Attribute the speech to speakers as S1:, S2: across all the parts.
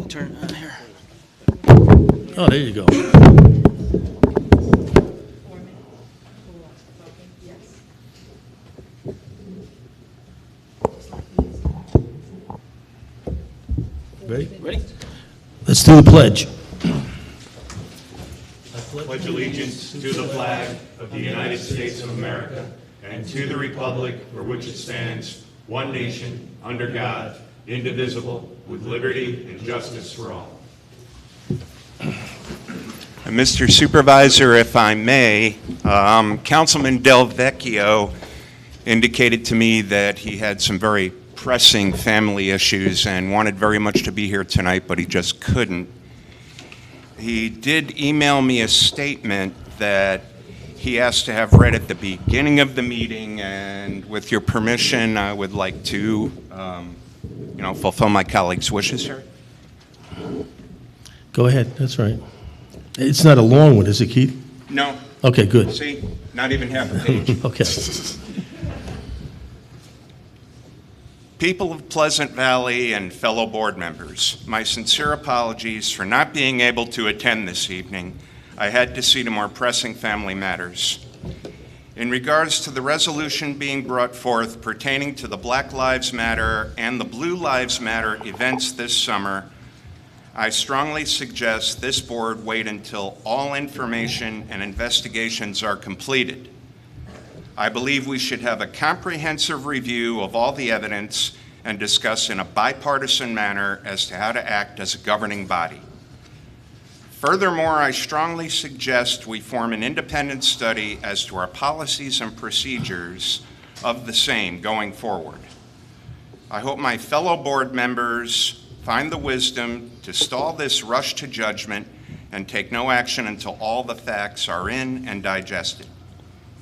S1: Turn here.
S2: Oh, there you go. Ready?
S1: Ready?
S2: Let's do the pledge.
S3: Pledge allegiance to the flag of the United States of America and to the republic for which it stands, one nation, under God, indivisible, with liberty and justice for all. Mr. Supervisor, if I may, Councilman Del Vecchio indicated to me that he had some very pressing family issues and wanted very much to be here tonight, but he just couldn't. He did email me a statement that he asked to have read at the beginning of the meeting, and with your permission, I would like to, fulfill my colleague's wishes here.
S2: Go ahead, that's right. It's not a long one, is it, Keith?
S3: No.
S2: Okay, good.
S3: See, not even half a page.
S2: Okay.
S3: People of Pleasant Valley and fellow board members, my sincere apologies for not being able to attend this evening. I had to see to more pressing family matters. In regards to the resolution being brought forth pertaining to the Black Lives Matter and the Blue Lives Matter events this summer, I strongly suggest this board wait until all information and investigations are completed. I believe we should have a comprehensive review of all the evidence and discuss in a bipartisan manner as to how to act as a governing body. Furthermore, I strongly suggest we form an independent study as to our policies and procedures of the same going forward. I hope my fellow board members find the wisdom to stall this rush to judgment and take no action until all the facts are in and digested.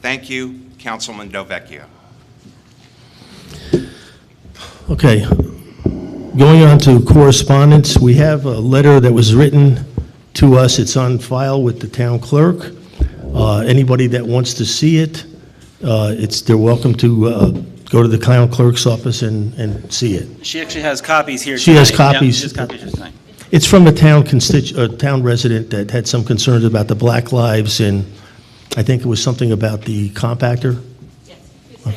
S3: Thank you, Councilman Del Vecchio.
S2: Okay. Going on to correspondence, we have a letter that was written to us. It's on file with the town clerk. Anybody that wants to see it, they're welcome to go to the town clerk's office and see it.
S1: She actually has copies here.
S2: She has
S1: tonight.
S2: copies.
S1: Yeah, she has copies here tonight.
S2: It's from a town resident that had some concerns about the Black Lives, and I think it was something about the compactor.
S4: Yes, who's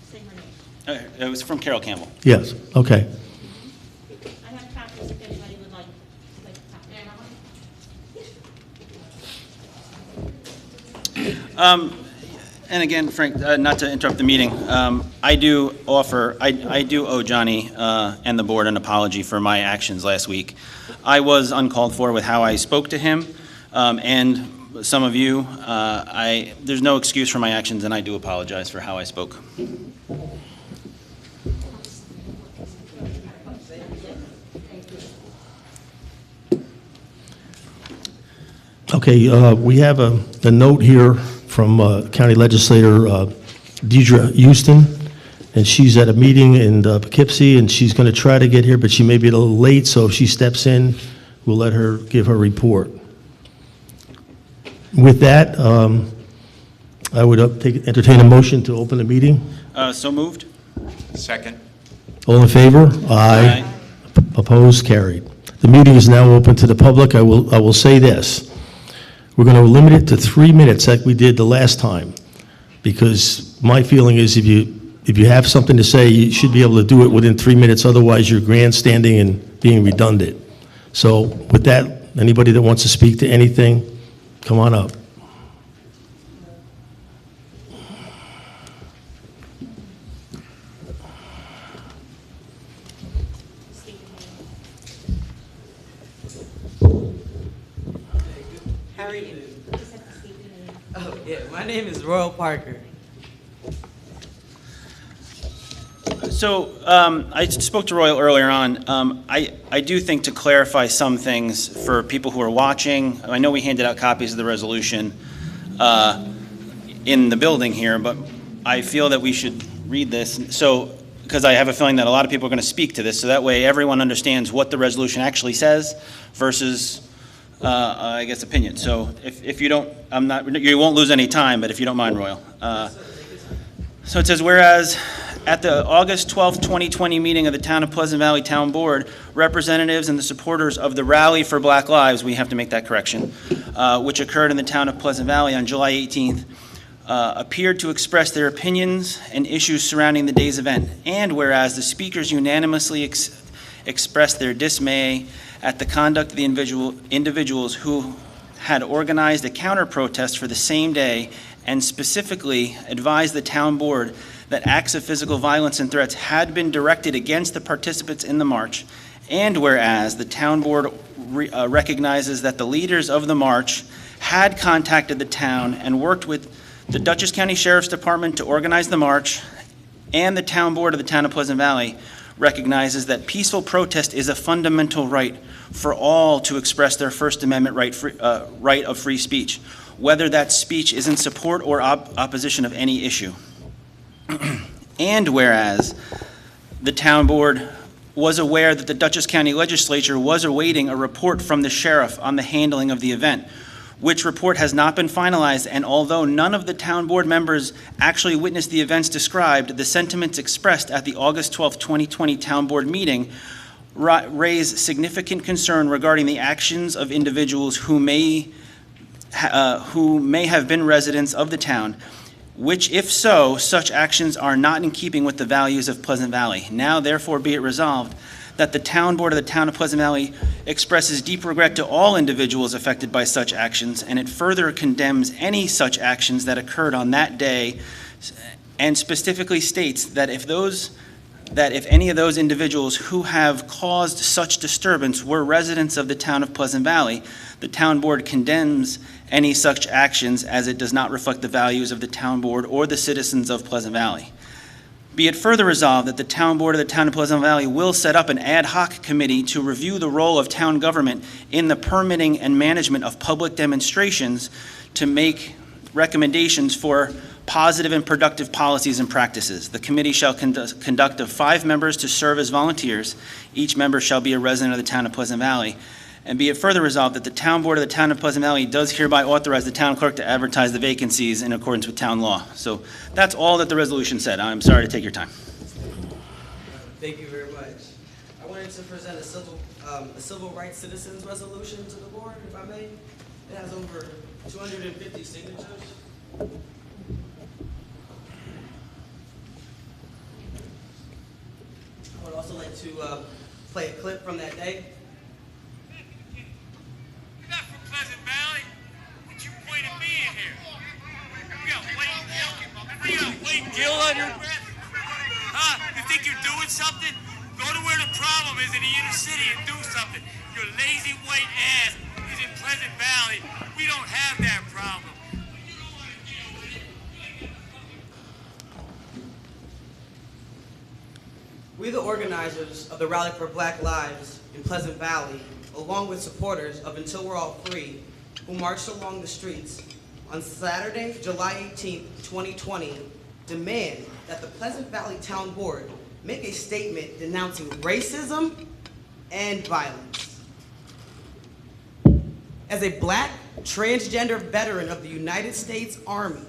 S4: saying her name? Say her name.
S1: It was from Carol Campbell.
S2: Yes, okay.
S4: I have copies if anybody would like a copy.
S1: And again, Frank, not to interrupt the meeting, I do owe Johnny and the board an apology for my actions last week. I was uncalled for with how I spoke to him, and some of you, there's no excuse for my actions, and I do apologize for how I spoke.
S2: Okay, we have a note here from County Legislator Deidre Houston, and she's at a meeting in Poughkeepsie, and she's going to try to get here, but she may be a little late, so if she steps in, we'll let her give her report. With that, I would entertain a motion to open the meeting.
S1: So moved?
S3: Second.
S2: All in favor? Aye. Opposed? Carried. The meeting is now open to the public. I will say this. We're going to limit it to 3 minutes like we did the last time, because my feeling is if you have something to say, you should be able to do it within 3 minutes. Otherwise, you're grandstanding and being redundant. So with that, anybody that wants to speak to anything, come on up.
S5: How are you? Oh, yeah, my name is Royal Parker.
S1: So I spoke to Royal earlier on. I do think to clarify some things for people who are watching, I know we handed out copies of the resolution in the building here, but I feel that we should read this. So, because I have a feeling that a lot of people are going to speak to this, so that way everyone understands what the resolution actually says versus, I guess, opinion. So if you don't, you won't lose any time, but if you don't mind, Royal. So it says, whereas At the August 12th, 2020 meeting of the Town of Pleasant Valley Town Board, representatives and the supporters of the Rally for Black Lives, we have to make that correction, which occurred in the town of Pleasant Valley on July 18th, appeared to express their opinions and issues surrounding the day's event. And whereas the speakers unanimously expressed their dismay at the conduct of the individuals who had organized a counter-protest for the same day and specifically advised the town board that acts of physical violence and threats had been directed against the participants in the march. And whereas the town board recognizes that the leaders of the march had contacted the town and worked with the Dutchess County Sheriff's Department to organize the march, and the town board of the town of Pleasant Valley recognizes that peaceful protest is a fundamental right for all to express their First Amendment right of free speech, whether that speech is in support or opposition of any issue. And whereas the town board was aware that the Dutchess County Legislature was awaiting a report from the sheriff on the handling of the event, which report has not been finalized, and although none of the town board members actually witnessed the events described, the sentiments expressed at the August 12, 2020 town board meeting raise significant concern regarding the actions of individuals who may have been residents of the town, which, if so, such actions are not in keeping with the values of Pleasant Valley. Now, therefore, be it resolved that the town board of the town of Pleasant Valley expresses deep regret to all individuals affected by such actions, and it further condemns any such actions that occurred on that day, and specifically states that if any of those individuals who have caused such disturbance were residents of the town of Pleasant Valley, the town board condemns any such actions as it does not reflect the values of the town board or the citizens of Pleasant Valley. Be it further resolved that the town board of the town of Pleasant Valley will set up an ad hoc committee to review the role of town government in the permitting and management of public demonstrations to make recommendations for positive and productive policies and practices. The committee shall conduct of 5 members to serve as volunteers. Each member shall be a resident of the town of Pleasant Valley. And be it further resolved that the town board of the town of Pleasant Valley does hereby authorize the town clerk to advertise the vacancies in accordance with town law. So that's all that the resolution said. I'm sorry to take your time.
S5: Thank you very much. I wanted to present a civil rights citizens resolution to the board, if I may. It has over 250 signatures. I would also like to play a clip from that day.
S6: You're not from Pleasant Valley. What you pointing me in here? You got weight gill on your breath? Huh? You think you're doing something? Go to where the problem is in the inner city and do something. Your lazy white ass is in Pleasant Valley. We don't have that problem.
S5: We, the organizers of the Rally for Black Lives in Pleasant Valley, along with supporters of Until We're All Free, who marched along the streets on Saturday, July 18, 2020, demand that the Pleasant Valley Town Board make a statement denouncing racism and violence. As a Black transgender veteran of the United States Army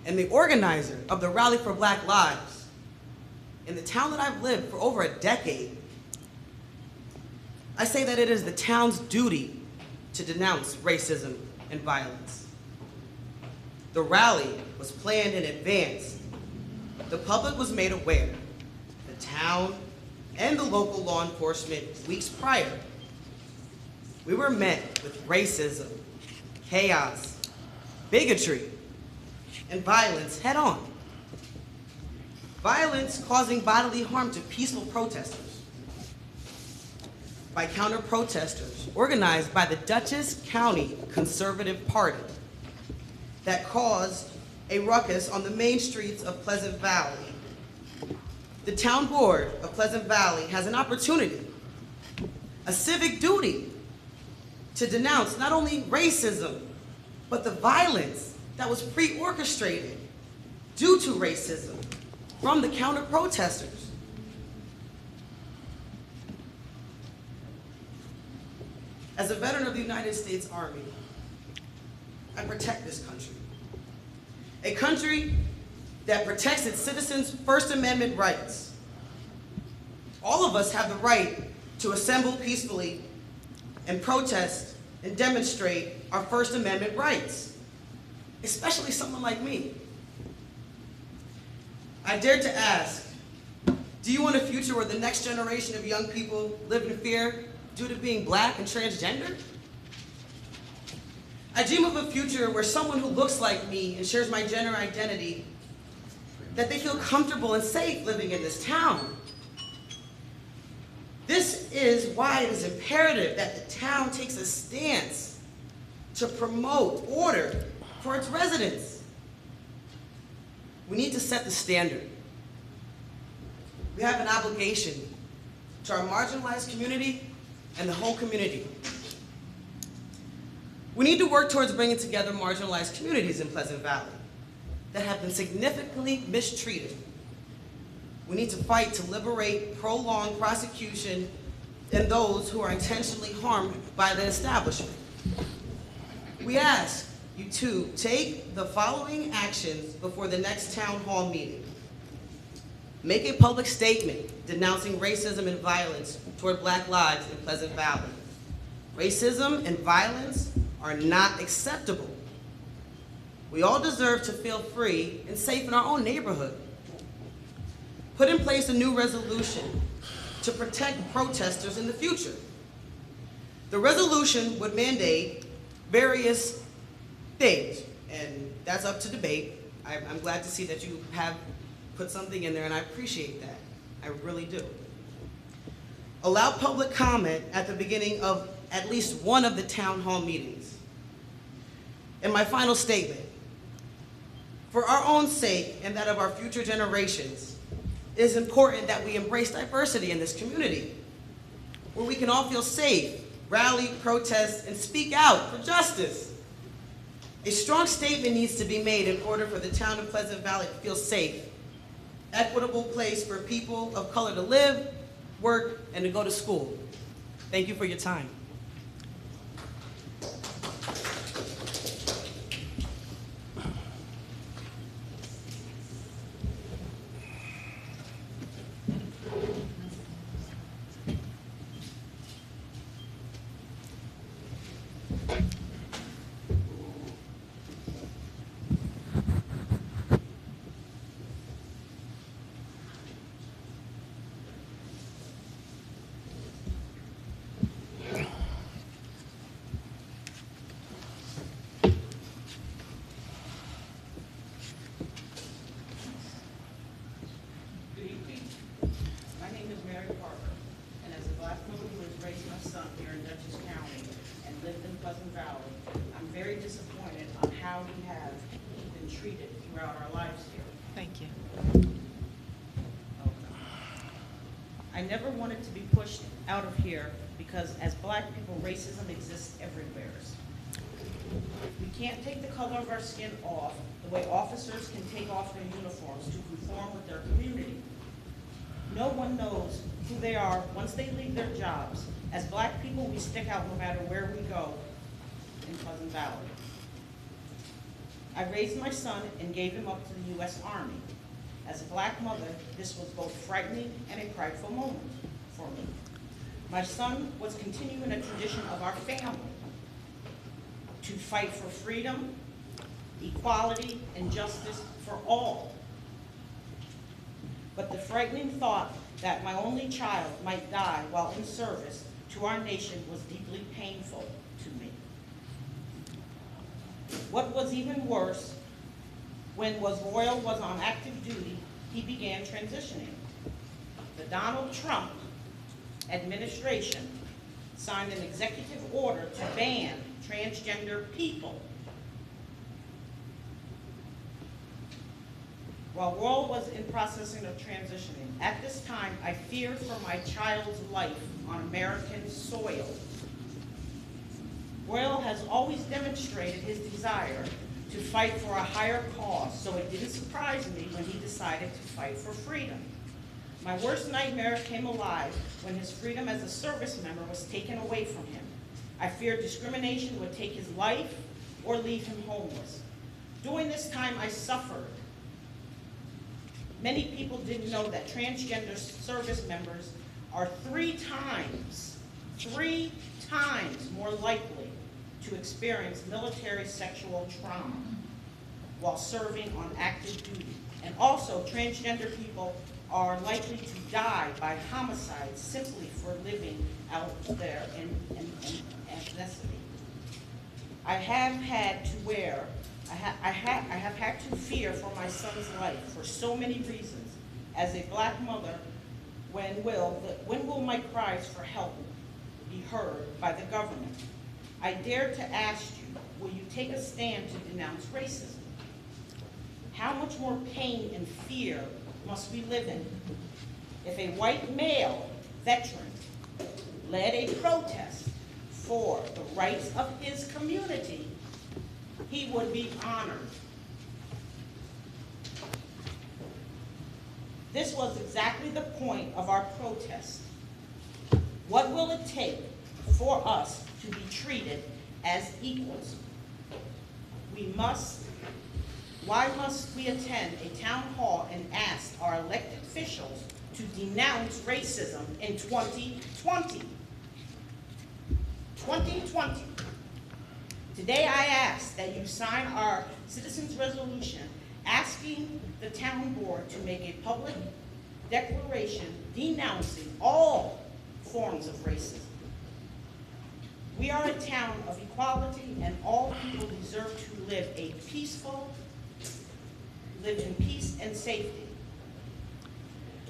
S5: and the organizer of the Rally for Black Lives, in the town that I've lived for over a decade, I say that it is the town's duty to denounce racism and violence. The rally was planned in advance. The public was made aware. The town and the local law enforcement weeks prior. We were met with racism, chaos, bigotry, and violence head on. Violence causing bodily harm to peaceful protesters by counter-protesters organized by the Dutchess County Conservative Party that caused a ruckus on the main streets of Pleasant Valley. The town board of Pleasant Valley has an opportunity, a civic duty, to denounce not only racism, but the violence that was pre-orchestrated due to racism from the counter-protesters. As a veteran of the United States Army, I protect this country. A country that protects its citizens' First Amendment rights. All of us have the right to assemble peacefully and protest and demonstrate our First Amendment rights, especially someone like me. I dare to ask, do you want a future where the next generation of young people live in fear due to being black and transgender? I dream of a future where someone who looks like me and shares my gender identity, that they feel comfortable and safe living in this town. This is why it is imperative that the town takes a stance to promote order for its residents. We need to set the standard. We have an obligation to our marginalized community and the whole community. We need to work towards bringing together marginalized communities in Pleasant Valley that have been significantly mistreated. We need to fight to liberate prolonged prosecution and those who are intentionally harmed by the establishment. We ask you to take the following actions before the next town hall meeting. Make a public statement denouncing racism and violence toward Black lives in Pleasant Valley. Racism and violence are not acceptable. We all deserve to feel free and safe in our own neighborhood. Put in place a new resolution to protect protesters in the future. The resolution would mandate various things, and that's up to debate. I'm glad to see that you have put something in there, and I appreciate that. I really do. Allow public comment at the beginning of at least one of the town hall meetings. And my final statement, for our own sake and that of our future generations, it is important that we embrace diversity in this community, where we can all feel safe, rally, protest, and speak out for justice. A strong statement needs to be made in order for the town of Pleasant Valley to feel safe, equitable place for people of color to live, work, and to go to school. Thank you for your time.
S7: Good evening. My name is Mary Parker, and as a Black woman who has raised my son here in Dutchess County and lived in Pleasant Valley, I'm very disappointed on how we have been treated throughout our lives here.
S8: Thank you.
S7: I never wanted to be pushed out of here because as Black people, racism exists everywhere. We can't take the color of our skin off the way officers can take off their uniforms to conform with their community. No one knows who they are once they leave their jobs. As Black people, we stick out no matter where we go in Pleasant Valley. I raised my son and gave him up to the U.S. Army. As a Black mother, this was both frightening and a prideful moment for me. My son was continuing a tradition of our family to fight for freedom, equality, and justice for all. But the frightening thought that my only child might die while in service to our nation was deeply painful to me. What was even worse, when Royal was on active duty, he began transitioning. The Donald Trump administration signed an executive order to ban transgender people. While Royal was in processing of transitioning, at this time, I feared for my child's life on American soil. Royal has always demonstrated his desire to fight for a higher cause, so it didn't surprise me when he decided to fight for freedom. My worst nightmare came alive when his freedom as a service member was taken away from him. I feared discrimination would take his life or leave him homeless. During this time, I suffered Many people didn't know that transgender service members are 3 times more likely to experience military sexual trauma while serving on active duty. And also, transgender people are likely to die by homicide simply for living out their ethnicity. I have had to fear for my son's life for so many reasons. As a black mother, when will my cries for help be heard by the government? I dare to ask you, will you take a stand to denounce racism? How much more pain and fear must we live in? If a white male veteran led a protest for the rights of his community, he would be honored. This was exactly the point of our protest. What will it take for us to be treated as equals? Why must we attend a town hall and ask our elected officials to denounce racism in 2020? 2020. Today I ask that you sign our citizens' resolution asking the town board to make a public declaration denouncing all forms of racism. We are a town of equality, and all people deserve to live in peace and safety.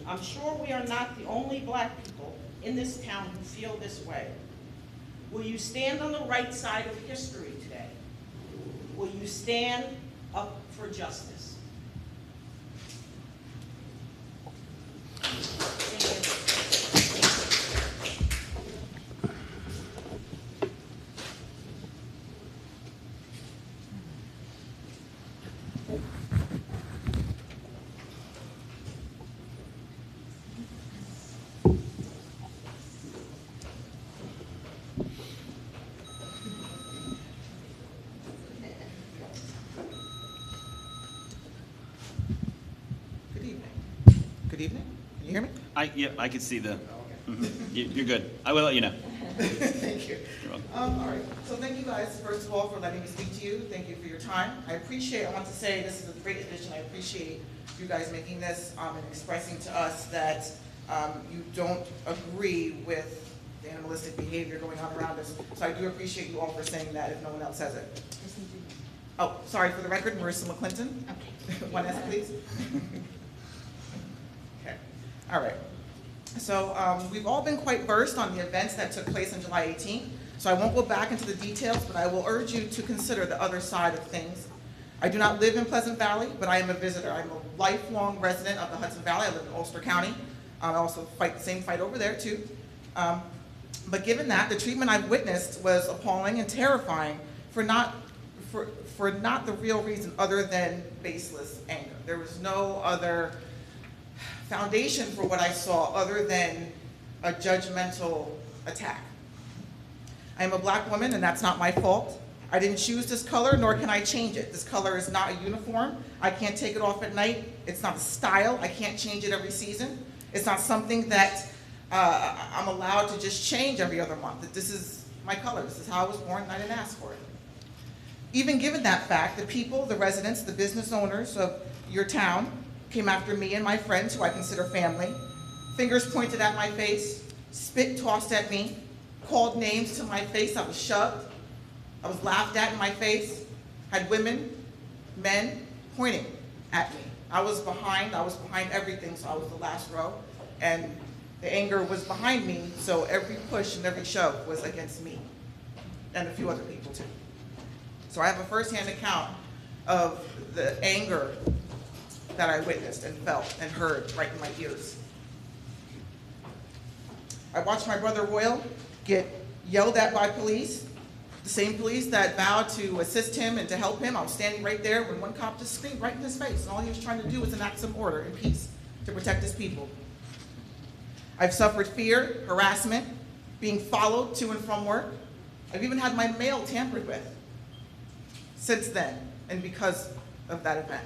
S7: I'm sure we are not the only black people in this town who feel this way. Will you stand on the right side of history today? Will you stand up for justice? Thank you.
S8: Good evening. Good evening. Can you hear me?
S1: Yeah, I can see the, you're good. I will let you know.
S8: Thank you.
S1: You're welcome.
S8: All right. So thank you guys, first of all, for letting me speak to you. Thank you for your time. I want to say this is a great addition. I appreciate you guys making this and expressing to us that you don't agree with the animalistic behavior going on around us. So I do appreciate you all for saying that if no one else says it. Oh, sorry, for the record, Marissa McClinton. Okay. 1S, please. Okay. All right. So we've all been quite versed on the events that took place on July 18th, so I won't go back into the details, but I will urge you to consider the other side of things. I do not live in Pleasant Valley, but I am a visitor. I'm a lifelong resident of the Hudson Valley. I live in Ulster County. I also fight the same fight over there, too. But given that, the treatment I've witnessed was appalling and terrifying for not the real reason other than baseless anger. There was no other foundation for what I saw other than a judgmental attack. I am a black woman, and that's not my fault. I didn't choose this color, nor can I change it. This color is not a uniform. I can't take it off at night. It's not a style. I can't change it every season. It's not something that I'm allowed to just change every other month. This is my color. This is how I was born, and I didn't ask for it. Even given that fact, the people, the residents, the business owners of your town came after me and my friends, who I consider family, fingers pointed at my face, spit tossed at me, called names to my face. I was shoved. I was laughed at in my face, had women, men pointing at me. I was behind everything, so I was the last row, and the anger was behind me, so every push and every shove was against me, and a few other people too. So I have a firsthand account of the anger that I witnessed and felt and heard right in my ears. I watched my brother Royal get yelled at by police, the same police that vowed to assist him and to help him. I was standing right there when one cop just screamed right in his face, and all he was trying to do was enact some order and peace to protect his people. I've suffered fear, harassment, being followed to and from work. I've even had my mail tampered with since then and because of that event.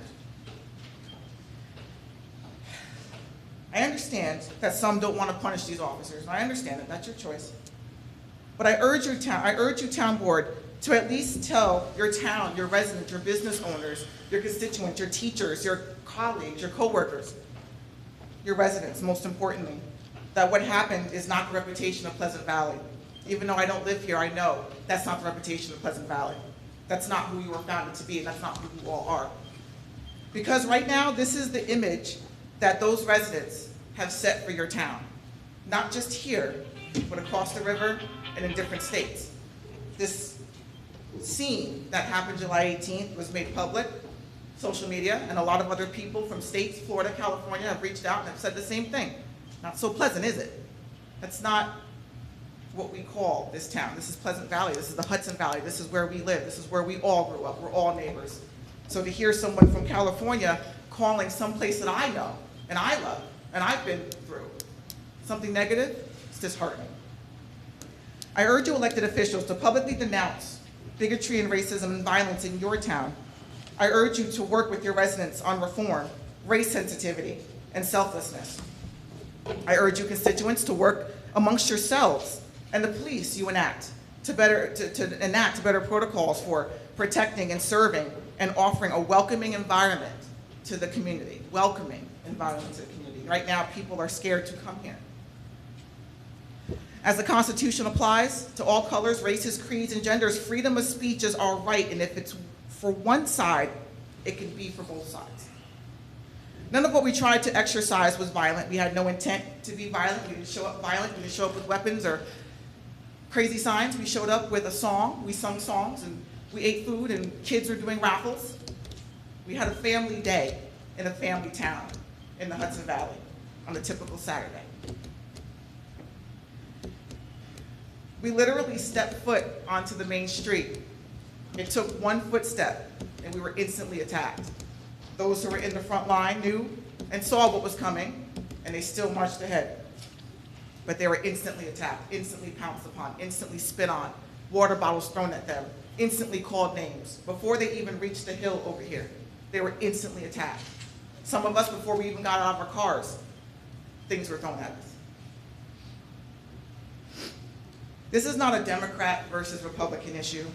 S8: I understand that some don't want to punish these officers. I understand it. That's your choice. But I urge you, town board, to at least tell your town, your residents, your business owners, your constituents, your teachers, your colleagues, your coworkers, your residents, most importantly, that what happened is not the reputation of Pleasant Valley. Even though I don't live here, I know that's not the reputation of Pleasant Valley. That's not who you were founded to be, and that's not who you all are. Because right now, this is the image that those residents have set for your town. Not just here, but across the river and in different states. This scene that happened July 18th was made public, social media, and a lot of other people from states, Florida, California, have reached out and have said the same thing. Not so pleasant, is it? That's not what we call this town. This is Pleasant Valley. This is the Hudson Valley. This is where we live. This is where we all grew up. We're all neighbors. So to hear someone from California calling some place that I know and I love and I've been through something negative, it's disheartening. I urge you elected officials to publicly denounce bigotry and racism and violence in your town. I urge you to work with your residents on reform, race sensitivity, and selflessness. I urge you constituents to work amongst yourselves and the police you enact to enact better protocols for protecting and serving and offering a welcoming environment to the community. Welcoming environment to the community. Right now, people are scared to come here. As the Constitution applies to all colors, races, creeds, and genders, freedom of speech is our right, and if it's for one side, it can be for both sides. None of what we tried to exercise was violent. We had no intent to be violent. We didn't show up violent. We didn't show up with weapons or crazy signs. We showed up with a song. We sung songs, and we ate food, and kids were doing raffles. We had a family day in a family town in the Hudson Valley on a typical Saturday. We literally stepped foot onto the main street. It took one footstep, and we were instantly attacked. Those who were in the front line knew and saw what was coming, and they still marched ahead. But they were instantly attacked, instantly pounced upon, instantly spit on, water bottles thrown at them, instantly called names. Before they even reached the hill over here, they were instantly attacked. Some of us, before we even got out of our cars, things were thrown at us. This is not a Democrat versus Republican issue.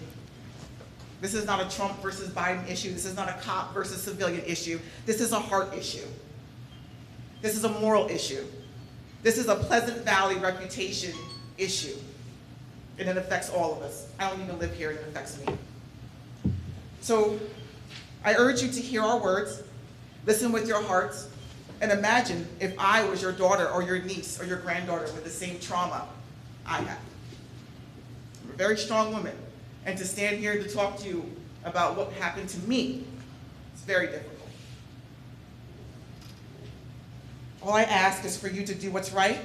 S8: This is not a Trump versus Biden issue. This is not a cop versus civilian issue. This is a heart issue. This is a moral issue. This is a Pleasant Valley reputation issue. And it affects all of us. I don't even live here, and it affects me. So I urge you to hear our words, listen with your hearts, and imagine if I was your daughter or your niece or your granddaughter with the same trauma I have. I'm a very strong woman. And to stand here to talk to you about what happened to me, it's very difficult. All I ask is for you to do what's right,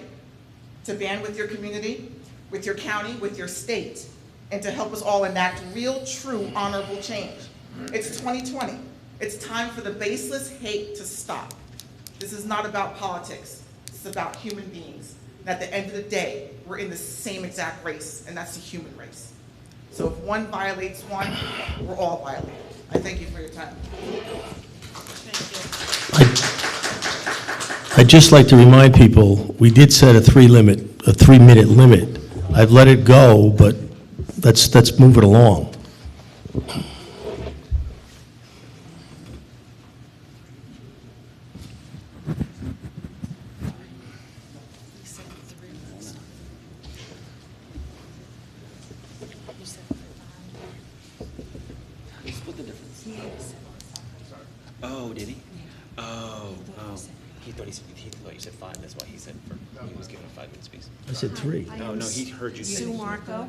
S8: to band with your community, with your county, with your state, and to help us all enact real, true, honorable change. It's 2020. It's time for the baseless hate to stop. This is not about politics. It's about human beings. And at the end of the day, we're in the same exact race, and that's the human race. So if one violates one, we're all violated. I thank you for your time.
S2: I'd just like to remind people, we did set a 3-minute limit. I've let it go, but let's move it along.
S1: Split the difference. Oh, did he? Oh. He thought you said 5, that's why he said he was given a 5-minute space.
S2: I said 3.
S1: No, he heard you say.
S4: Sue Marco,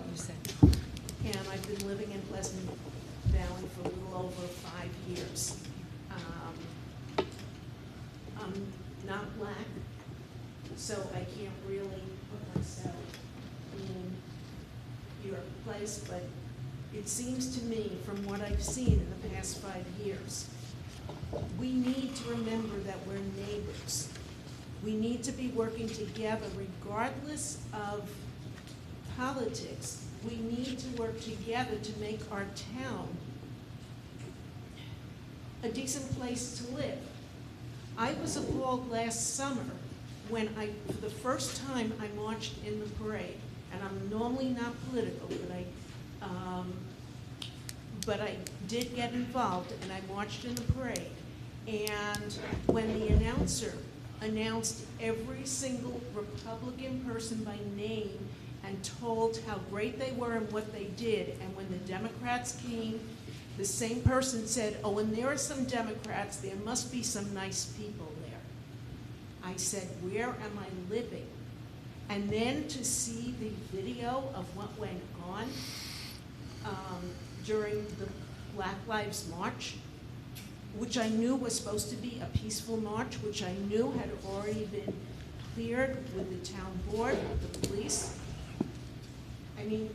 S4: and I've been living in Pleasant Valley for a little over 5 years. I'm not black, so I can't really put myself in your place, but it seems to me, from what I've seen in the past 5 years, we need to remember that we're neighbors. We need to be working together regardless of politics. We need to work together to make our town a decent place to live. I was appalled last summer when for the first time, I marched in the parade, and I'm normally not political, but I did get involved, and I marched in the parade. And when the announcer announced every single Republican person by name and told how great they were and what they did, and when the Democrats came, the same person said, oh, and there are some Democrats, there must be some nice people there. I said, where am I living? And then to see the video of what went on during the Black Lives March, which I knew was supposed to be a peaceful march, which I knew had already been cleared with the town board, with the police. I mean,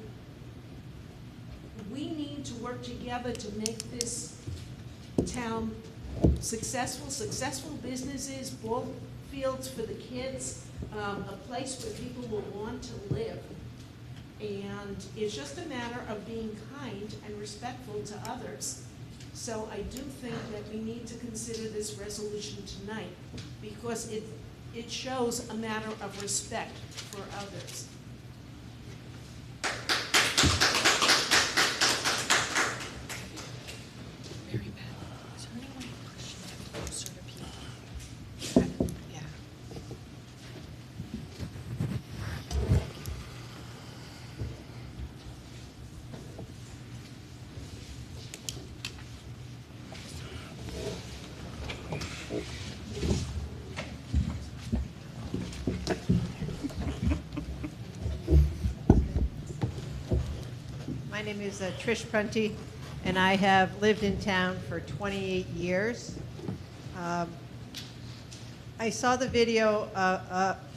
S4: we need to work together to make this town successful businesses, ball fields for the kids, a place where people will want to live. And it's just a matter of being kind and respectful to others. So I do think that we need to consider this resolution tonight because it shows a matter of respect for others.
S9: My name is Trish Prunty, and I have lived in town for 28 years. I saw the video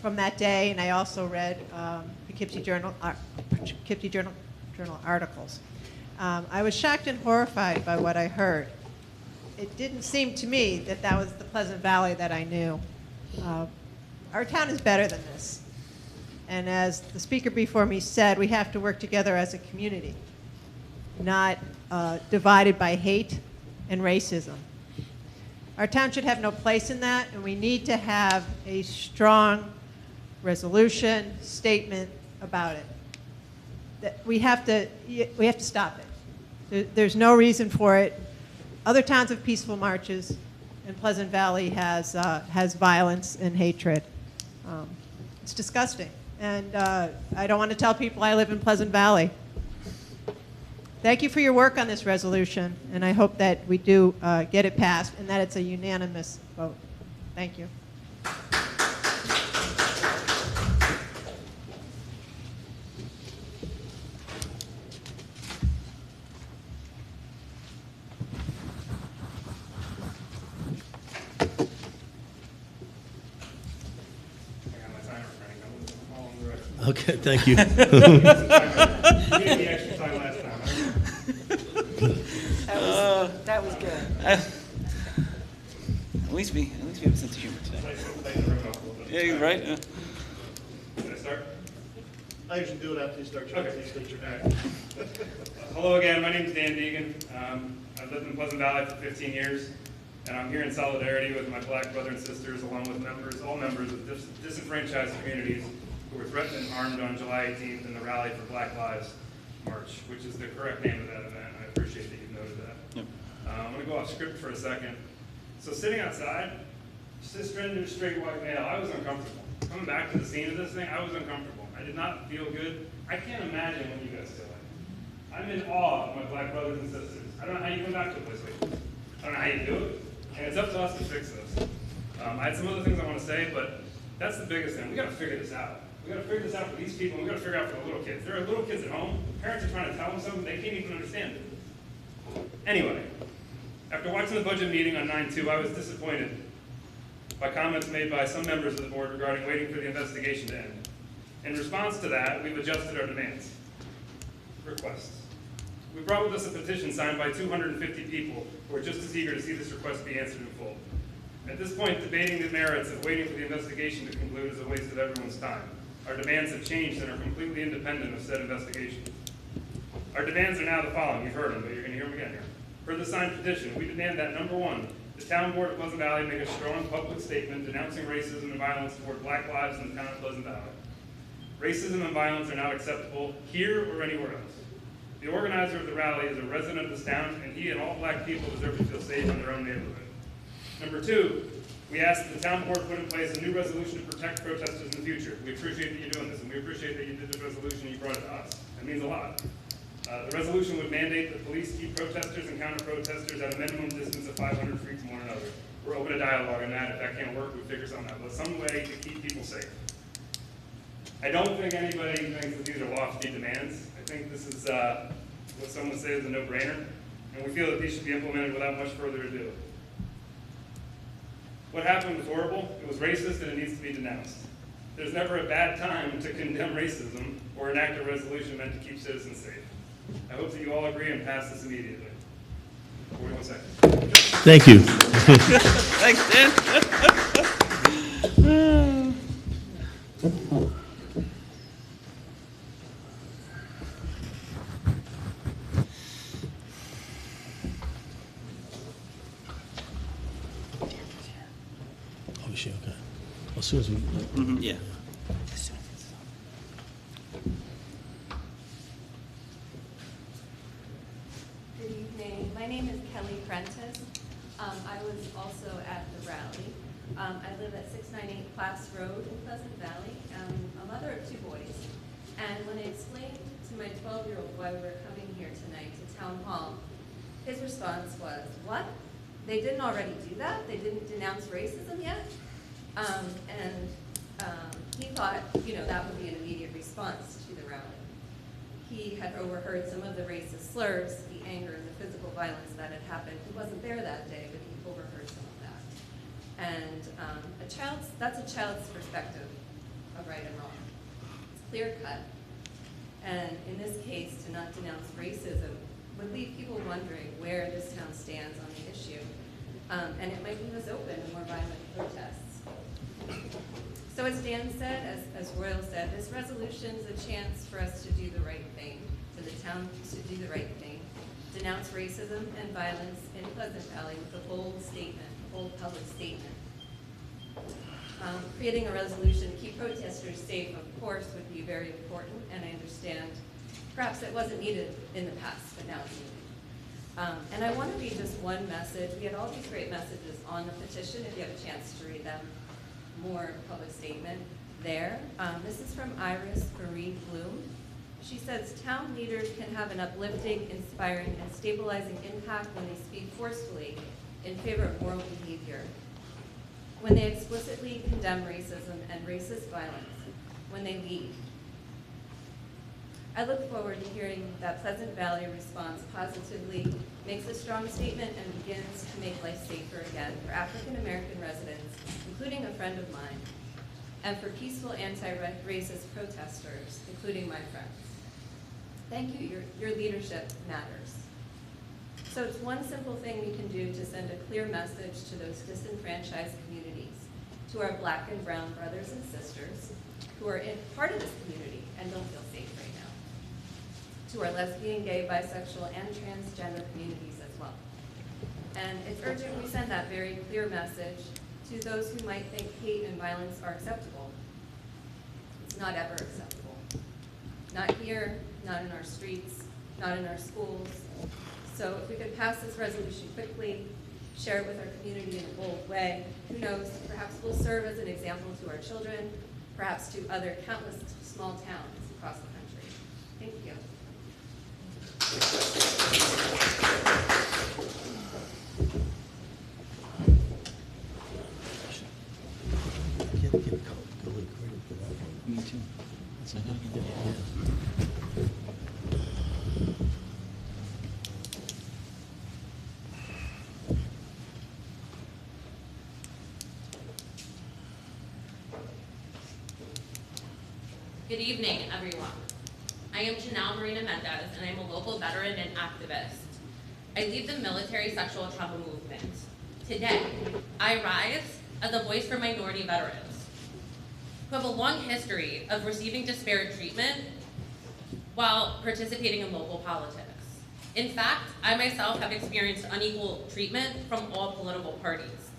S9: from that day, and I also read Poughkeepsie Journal articles. I was shocked and horrified by what I heard. It didn't seem to me that that was the Pleasant Valley that I knew. Our town is better than this. And as the speaker before me said, we have to work together as a community, not divided by hate and racism. Our town should have no place in that, and we need to have a strong resolution, statement about it. That we have to stop it. There's no reason for it. Other towns have peaceful marches, and Pleasant Valley has violence and hatred. It's disgusting. And I don't want to tell people I live in Pleasant Valley. Thank you for your work on this resolution, and I hope that we do get it passed and that it's a unanimous vote. Thank you.
S2: Okay, thank you.
S10: You gave me extra time last time.
S5: That was good.
S1: At least we have a sense of humor today. Yeah, you're right.
S10: Can I start?
S11: I usually do it after you start your
S10: Okay.
S11: presentation.
S10: Hello again, my name is Dan Deegan. I've lived in Pleasant Valley for 15 years, and I'm here in solidarity with my black brother and sisters, along with all members of disenfranchised communities who were threatened and harmed on July 18th in the Rally for Black Lives March, which is the correct name of that event. I appreciate that you've noted that.
S1: Yep.
S10: I'm going to go off script for a second. So sitting outside, cisgender, straight white male, I was uncomfortable. Coming back to the scene of this thing, I was uncomfortable. I did not feel good. I can't imagine what you guys feel like. I'm in awe of my black brothers and sisters. I don't know how you come back to a place like this. I don't know how you do it. And it's up to us to fix this. I had some other things I want to say, but that's the biggest thing. We got to figure this out. We got to figure this out for these people, and we got to figure it out for the little kids. There are little kids at home. Parents are trying to tell them something they can't even understand it. Anyway, after watching the budget meeting on 9/2, I was disappointed by comments made by some members of the board regarding waiting for the investigation to end. In response to that, we've adjusted our demands, requests. We brought with us a petition signed by 250 people who are just as eager to see this request be answered in full. At this point, debating the merits of waiting for the investigation to conclude is a waste of everyone's time. Our demands have changed and are completely independent of said investigation. Our demands are now the following. You've heard them, but you're going to hear them again here. For the signed petition, we demand that, number one, the town board of Pleasant Valley make a strong public statement denouncing racism and violence toward black lives in the town of Pleasant Valley. Racism and violence are not acceptable here or anywhere else. The organizer of the rally is a resident of this town, and he and all black people deserve to feel safe in their own neighborhood. Number two, we ask that the town board put in place a new resolution to protect protesters in the future. We appreciate that you're doing this, and we appreciate that you did this resolution and you brought it to us. That means a lot. The resolution would mandate that police keep protesters and counter-protesters at a minimum distance of 500 feet from one another. We're open to dialogue on that. If that can't work, we'll figure something out. But some way to keep people safe. I don't think anybody thinks that these are lofty demands. I think this is what some would say is a no-brainer, and we feel that these should be implemented without much further ado. What happened was horrible, it was racist, and it needs to be denounced. There's never a bad time to condemn racism or enact a resolution meant to keep citizens safe. I hope that you all agree and pass this immediately. 41 seconds.
S2: Thank you.
S1: Thanks, Dan.
S2: Oh, shit, okay. As soon as we...
S1: Yeah.
S12: Good evening. My name is Kelly Prentice. I was also at the rally. I live at 698 Class Road in Pleasant Valley. I'm a mother of 2 boys. And when I explained to my 12-year-old why we were coming here tonight to Town Hall, his response was, "What? They didn't already do that? They didn't denounce racism yet?" He thought, that would be an immediate response to the rally. He had overheard some of the racist slurs, the anger, and the physical violence that had happened. He wasn't there that day, but he overheard some of that. And that's a child's perspective of right and wrong. It's clear cut. And in this case, to not denounce racism would leave people wondering where this town stands on the issue. And it might leave us open to more violent protests. So as Dan said, as Royal said, this resolution is a chance for us to do the right thing, for the town to do the right thing, denounce racism and violence in Pleasant Valley with a bold statement, a bold public statement. Creating a resolution to keep protesters safe, of course, would be very important, and I understand perhaps it wasn't needed in the past, but now it's needed. And I want to read just one message. We had all these great messages on the petition, if you have a chance to read them. More public statement there. This is from Iris Marie Bloom. She says, "Town leaders can have an uplifting, inspiring, and stabilizing impact when they speak forcefully in favor of moral behavior, when they explicitly condemn racism and racist violence, when they lead. I look forward to hearing that Pleasant Valley responds positively, makes a strong statement, and begins to make life safer again for African American residents, including a friend of mine, and for peaceful anti-racist protesters, including my friends. Thank you, your leadership matters." So it's one simple thing we can do to send a clear message to those disenfranchised communities, to our Black and brown brothers and sisters who are part of this community and don't feel safe right now, to our lesbian, gay, bisexual, and transgender communities as well. And it's urgent we send that very clear message to those who might think hate and violence are acceptable. It's not ever acceptable. Not here, not in our streets, not in our schools. So if we could pass this resolution quickly, share it with our community in a bold way, who knows, perhaps we'll serve as an example to our children, perhaps to other countless small towns across the country. Thank you.
S1: Me too.
S13: Good evening, everyone. I am Janelle Marina Mendez, and I'm a local veteran and activist. I lead the military sexual trauma movement. Today, I rise as a voice for minority veterans who have a long history of receiving disparate treatment while participating in local politics. In fact, I myself have experienced unequal treatment from all political parties.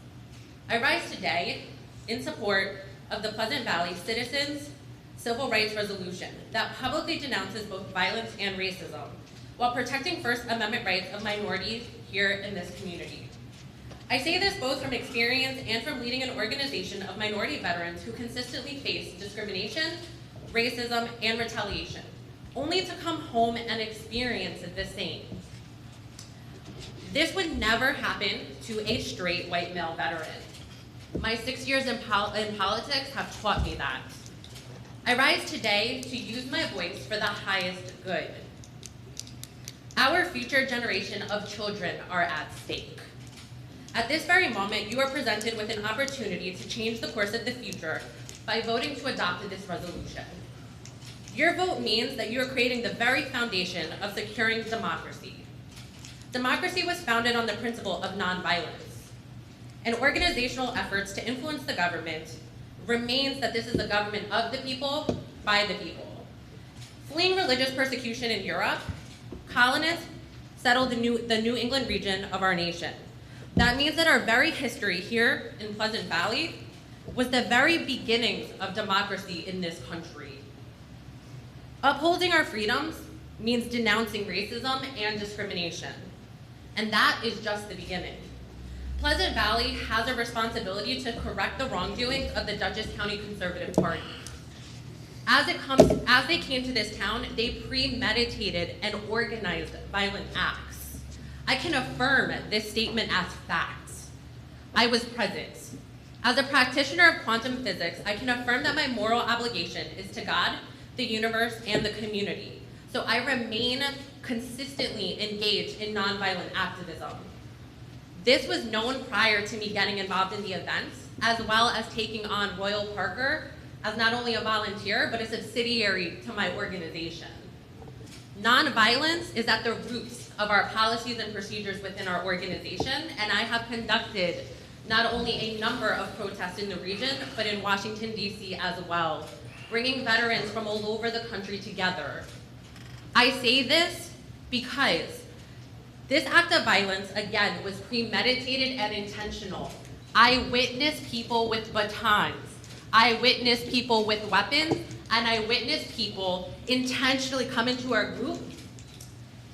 S13: I rise today in support of the Pleasant Valley Citizens Civil Rights Resolution that publicly denounces both violence and racism while protecting First Amendment rights of minorities here in this community. I say this both from experience and from leading an organization of minority veterans who consistently face discrimination, racism, and retaliation, only to come home and experience the same. This would never happen to a straight white male veteran. My 6 years in politics have taught me that. I rise today to use my voice for the highest good. Our future generation of children are at stake. At this very moment, you are presented with an opportunity to change the course of the future by voting to adopt this resolution. Your vote means that you are creating the very foundation of securing democracy. Democracy was founded on the principle of nonviolence. And organizational efforts to influence the government remains that this is the government of the people, by the people. Fleeing religious persecution in Europe, colonists settled the New England region of our nation. That means that our very history here in Pleasant Valley was the very beginnings of democracy in this country. Upholding our freedoms means denouncing racism and discrimination. And that is just the beginning. Pleasant Valley has a responsibility to correct the wrongdoings of the Dutchess County Conservative Party. As they came to this town, they premeditated and organized violent acts. I can affirm this statement as facts. I was present. As a practitioner of quantum physics, I can affirm that my moral obligation is to God, the universe, and the community. So I remain consistently engaged in nonviolent activism. This was known prior to me getting involved in the events, as well as taking on Royal Parker as not only a volunteer, but a subsidiary to my organization. Nonviolence is at the roots of our policies and procedures within our organization, and I have conducted not only a number of protests in the region, but in Washington, D.C. as well, bringing veterans from all over the country together. I say this because this act of violence, again, was premeditated and intentional. I witnessed people with batons. I witnessed people with weapons, and I witnessed people intentionally come into our group,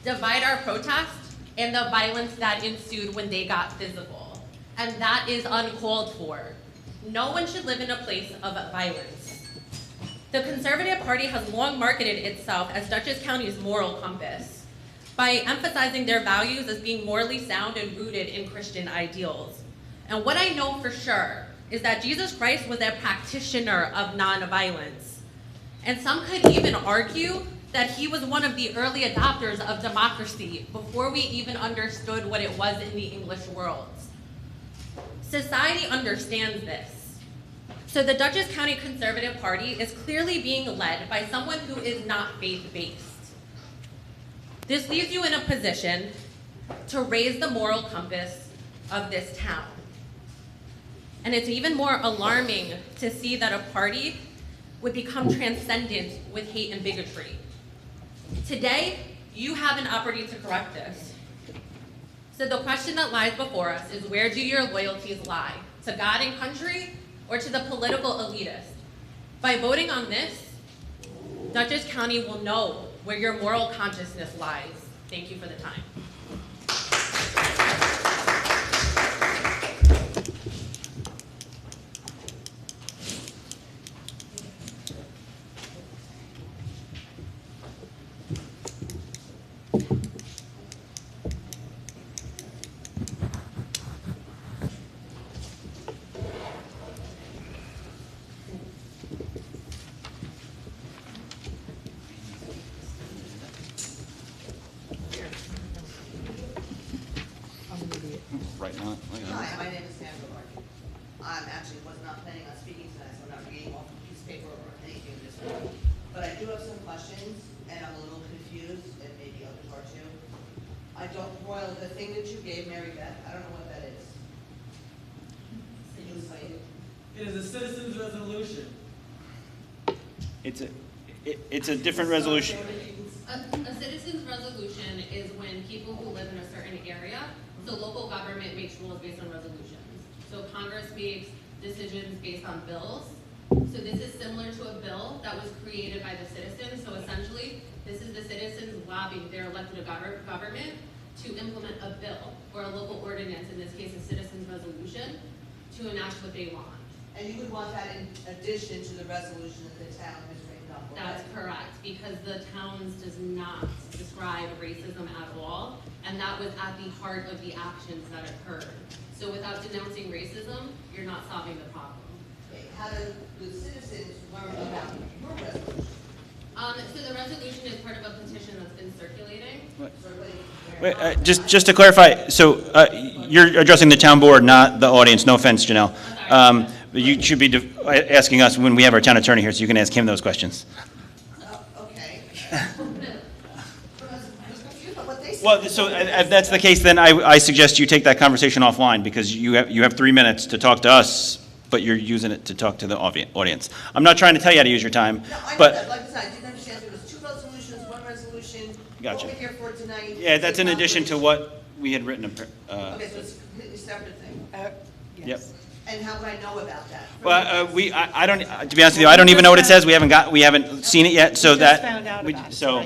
S13: divide our protest, and the violence that ensued when they got physical. And that is uncalled for. No one should live in a place of violence. The Conservative Party has long marketed itself as Dutchess County's moral compass by emphasizing their values as being morally sound and rooted in Christian ideals. And what I know for sure is that Jesus Christ was a practitioner of nonviolence. And some could even argue that he was one of the early adopters of democracy before we even understood what it was in the English world. Society understands this. So the Dutchess County Conservative Party is clearly being led by someone who is not faith-based. This leaves you in a position to raise the moral compass of this town. And it's even more alarming to see that a party would become transcendent with hate and bigotry. Today, you have an opportunity to correct this. So the question that lies before us is, where do your loyalties lie? To God and country, or to the political elitist? By voting on this, Dutchess County will know where your moral consciousness lies. Thank you for the time.
S1: Right now,
S14: Hi, my name is Sandra Larkin. Actually was not planning on speaking tonight, so I'm not reading off a piece of paper or anything at this point. But I do have some questions, and I'm a little confused, and maybe others are too. I don't, Royal, the thing that you gave Mary Beth, I don't know what that is. Can you explain it?
S5: It is a citizen's resolution.
S1: it's a different resolution.
S13: A citizen's resolution is when people who live in a certain area, so local government makes rules based on resolutions. So Congress makes decisions based on bills. So this is similar to a bill that was created by the citizens. So essentially, this is the citizens lobbying their elected government to implement a bill or a local ordinance, in this case a citizen's resolution, to enact what they want.
S14: And you would want that in addition to the resolution that the town has written up, right?
S13: That's correct, because the towns does not describe racism at all, and that was at the heart of the actions that occurred. So without denouncing racism, you're not solving the problem.
S14: Okay, how do the citizens learn about your resolution?
S13: So the resolution is part of a petition that's been circulating.
S1: Wait, just to clarify, so you're addressing the town board, not the audience. No offense, Janelle. You should be asking us when we have our town attorney here, so you can ask him those questions.
S14: Okay. I was confused by what they said.
S1: Well, so if that's the case, then I suggest you take that conversation offline, because you have 3 minutes to talk to us, but you're using it to talk to the audience. I'm not trying to tell you how to use your time,
S14: No, I know
S1: but.
S14: that, like I said, I didn't understand, there was 2 resolutions, 1 resolution.
S1: Gotcha.
S14: What we're here for tonight.
S1: Yeah, that's in addition to what we had written.
S14: Okay, so it's a completely separate thing.
S1: Yep.
S14: And how would I know about that?
S1: Well, I don't, to be honest with you, I don't even know what it says. We haven't seen it yet, so
S9: We
S1: that.
S9: just found out
S1: we-
S9: about it
S1: So,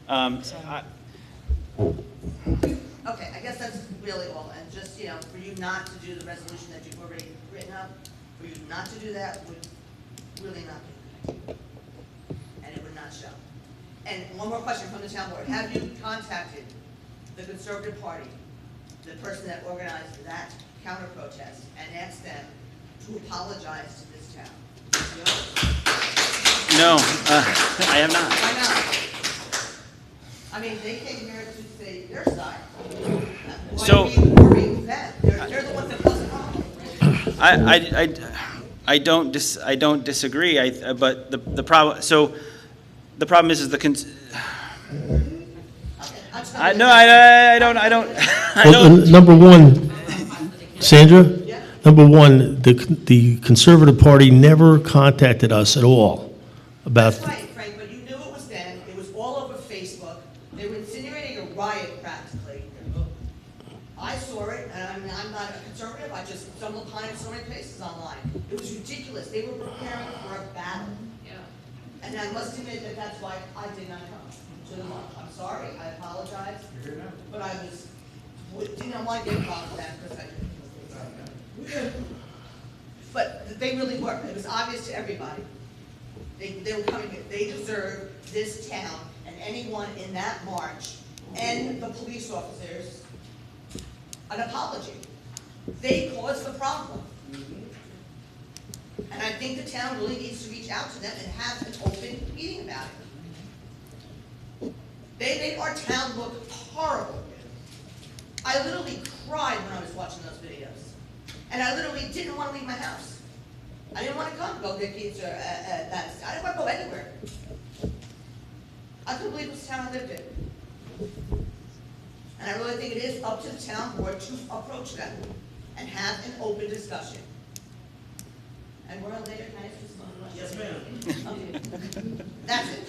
S9: tonight.
S14: Okay, I guess that's really all, and just, for you not to do the resolution that you've already written up, for you not to do that would really not be good. And it would not show. And one more question from the town board, have you contacted the Conservative Party, the person that organized that counter protest, and asked them to apologize to this town?
S1: no, I have not.
S14: Why not? I mean, they came here to say their side. Why
S1: So-
S14: are we ignoring them? They're the ones that caused the problem.
S1: I don't disagree, but the problem, so, the problem is the, I don't,
S2: Well, number one, Sandra, number one, the Conservative Party never contacted us at all about.
S14: That's right, Frank, but you knew it was them. It was all over Facebook. They were insinuating a riot practically. I saw it, and I'm not a conservative. I just stumbled upon it in so many places online. It was ridiculous. They were preparing for a battle.
S13: Yeah.
S14: And I must admit that that's why I did not come to the march. I'm sorry, I apologize, but I didn't want to get involved with that because but they really were. It was obvious to everybody. They were coming, they deserve this town and anyone in that march and the police officers an apology. They caused the problem. And I think the town really needs to reach out to them and have an open meeting about it. They made our town look horrible. I literally cried when I was watching those videos. And I literally didn't want to leave my house. I didn't want to go get pizza at that. I didn't want to go anywhere. I couldn't believe it was the town I lived in. And I really think it is up to the town board to approach them and have an open discussion. And we're on later, can I ask you something? Yes, ma'am. Okay. That's it.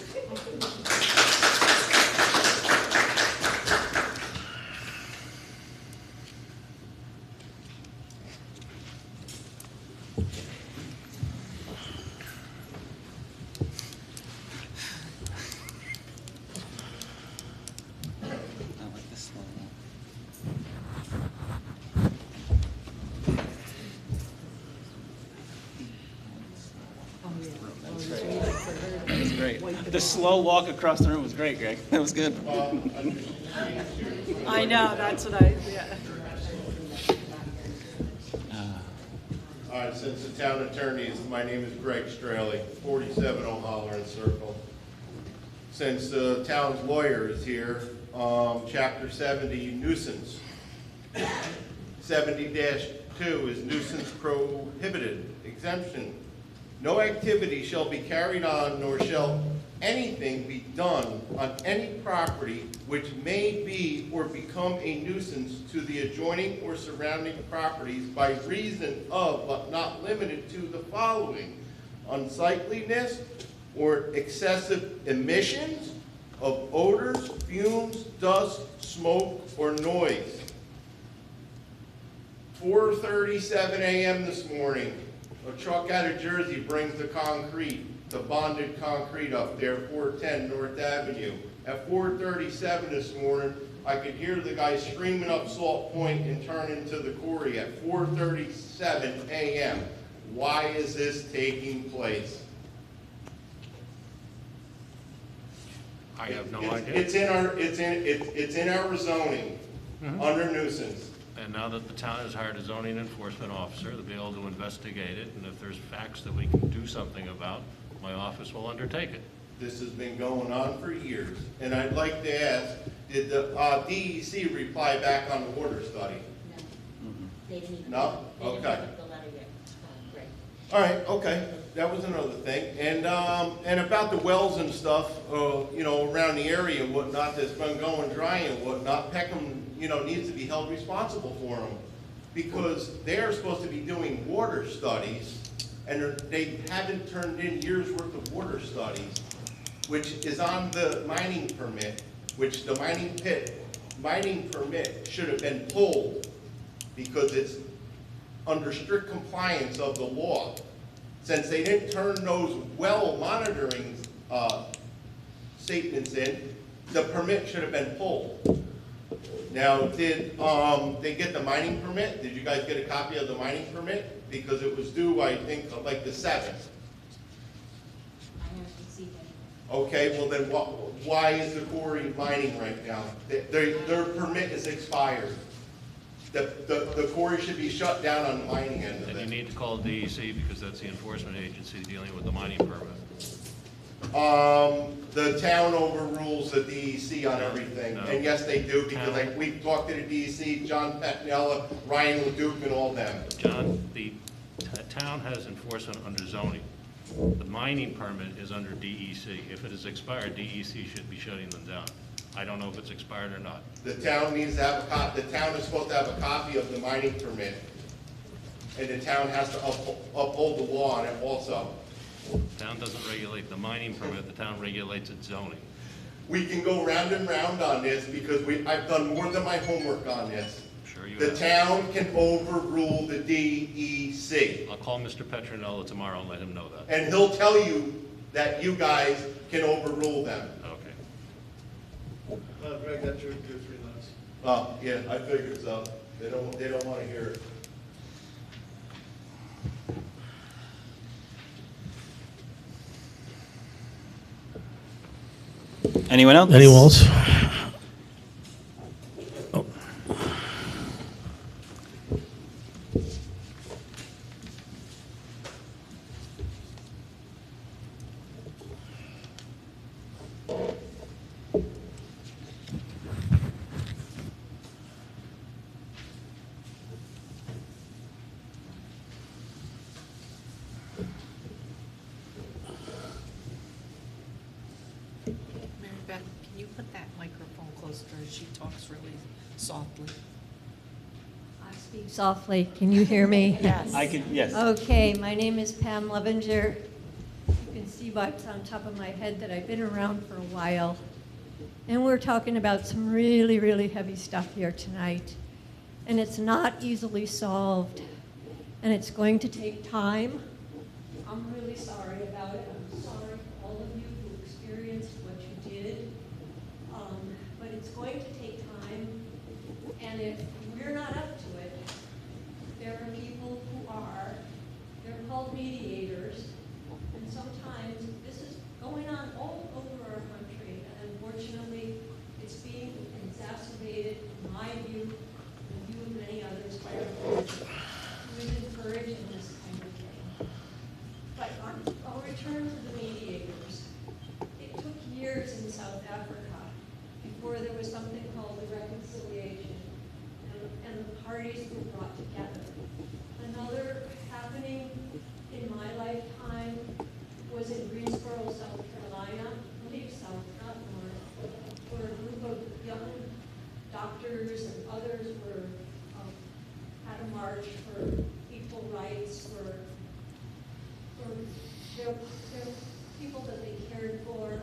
S1: That was great. The slow walk across the room was great, Greg. That was good.
S9: I know, that's what I, yeah.
S11: All right, since the town attorney is, my name is Greg Straley, 47 O'Halloran Circle. Since the town's lawyer is here, Chapter 70, nuisance. 70-2 is nuisance prohibited, exemption. No activity shall be carried on, nor shall anything be done on any property which may be or become a nuisance to the adjoining or surrounding properties by reason of, but not limited to, the following: unsightliness or excessive emissions of odors, fumes, dust, smoke, or noise. 4:37 a.m. this morning, a truck out of Jersey brings the concrete, the bonded concrete up there, 410 North Avenue. At 4:37 this morning, I could hear the guy screaming up Salt Point and turn into the quarry at 4:37 a.m. Why is this taking place?
S15: I have no idea.
S11: It's in our zoning, under nuisance.
S15: And now that the town has hired a zoning enforcement officer, they'll be able to investigate it, and if there's facts that we can do something about, my office will undertake it.
S11: This has been going on for years, and I'd like to ask, did the DEC reply back on the water study?
S16: They didn't even.
S11: No?
S16: They didn't
S11: Okay.
S16: get the letter yet. Right.
S11: All right, okay, that was another thing. And about the wells and stuff, you know, around the area and whatnot that's been going dry and whatnot, Peckham, you know, needs to be held responsible for them. Because they're supposed to be doing water studies, and they haven't turned in years' worth of water studies, which is on the mining permit, which the mining permit should have been pulled because it's under strict compliance of the law. Since they didn't turn those well monitoring statements in, the permit should have been pulled. Now, did they get the mining permit? Did you guys get a copy of the mining permit? Because it was due, I think, like the 7th.
S16: I haven't received it.
S11: Okay, well then why is the quarry mining right now? Their permit is expired. The quarry should be shut down on the mining end of
S15: And you
S11: it.
S15: need to call DEC because that's the enforcement agency dealing with the mining permit.
S11: The town overrules the DEC on everything,
S15: No.
S11: and yes, they do, because
S15: Town.
S11: we've talked to the DEC, John Pettinella, Ryan Leduc, and all them.
S15: John, the town has enforcement under zoning. The mining permit is under DEC. If it is expired, DEC should be shutting them down. I don't know if it's expired or not.
S11: The town needs to have the town is supposed to have a copy of the mining permit, and the town has to uphold the law on it also.
S15: The town doesn't regulate the mining permit, the town regulates its zoning.
S11: We can go round and round on this, because I've done more than my homework on this.
S15: Sure you
S11: The
S15: have.
S11: town can overrule the DEC,
S15: I'll call Mr. Petronella tomorrow and let him know that.
S11: and he'll tell you that you guys can overrule them.
S15: Okay.
S17: Greg, that's your 3 minutes.
S11: Oh, yeah, I figured so. They don't want to hear it.
S1: Anyone else?
S2: Anyone else? Oh.
S18: Mary Beth, can you put that microphone closer to her? She talks really softly.
S16: I speak softly. Can you hear me?
S18: Yes.
S1: I could, yes.
S16: Okay, my name is Pam Levenger. You can see by on top of my head that I've been around for a while. And we're talking about some really, really heavy stuff here tonight. And it's not easily solved. And it's going to take time. I'm really sorry about it. I'm sorry for all of you who experienced what you did. But it's going to take time. And if we're not up to it, there are people who are. They're called mediators. And sometimes this is going on all over our country. And unfortunately, it's being exacerbated, in my view, and view of many others, by our culture, who is encouraging this kind of thing. But I'll return to the mediators. It took years in South Africa before there was something called the reconciliation, and the parties were brought together. Another happening in my lifetime was in Greensboro, South Carolina, I believe south, not north, where a group of young doctors and others were had a march for equal rights, for their people that they cared for.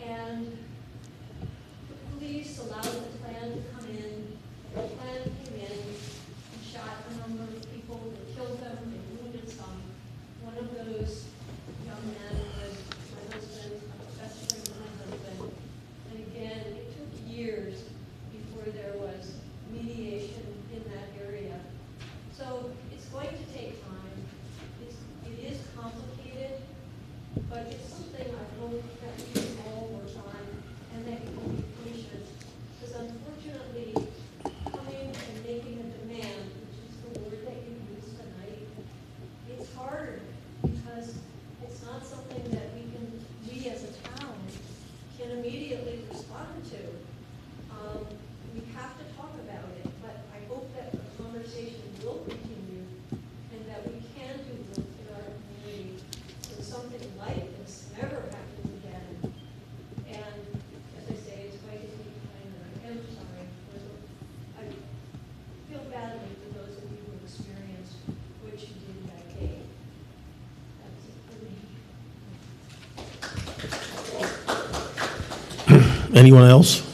S16: And want to. We have to talk about it, but I hope that the conversation will continue and that we can do work in our community so something like this never happens again. And as I say, it's going to take time, and I am sorry. I feel badly for those of you who experienced what you did that day. That's it for me.
S2: Anyone else?
S5: A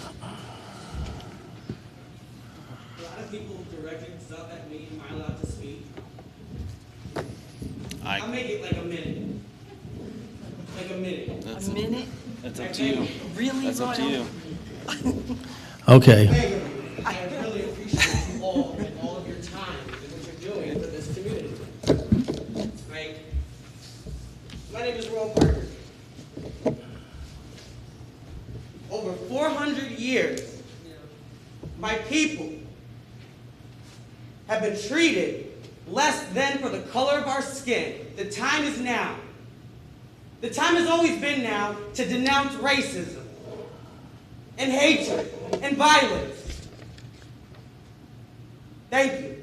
S5: lot of people directing stuff at me. Am I allowed to speak? I'll make it like a minute. Like a minute.
S1: That's
S5: a minute?
S1: That's up to you.
S5: Really?
S1: That's up to you.
S2: Okay.
S5: I really appreciate you all and all of your time and what you're doing for this community. Right? My name is Ron Parker. Over 400 years, my people have been treated less than for the color of our skin. The time is now. The time has always been now to denounce racism and hatred and violence. Thank you.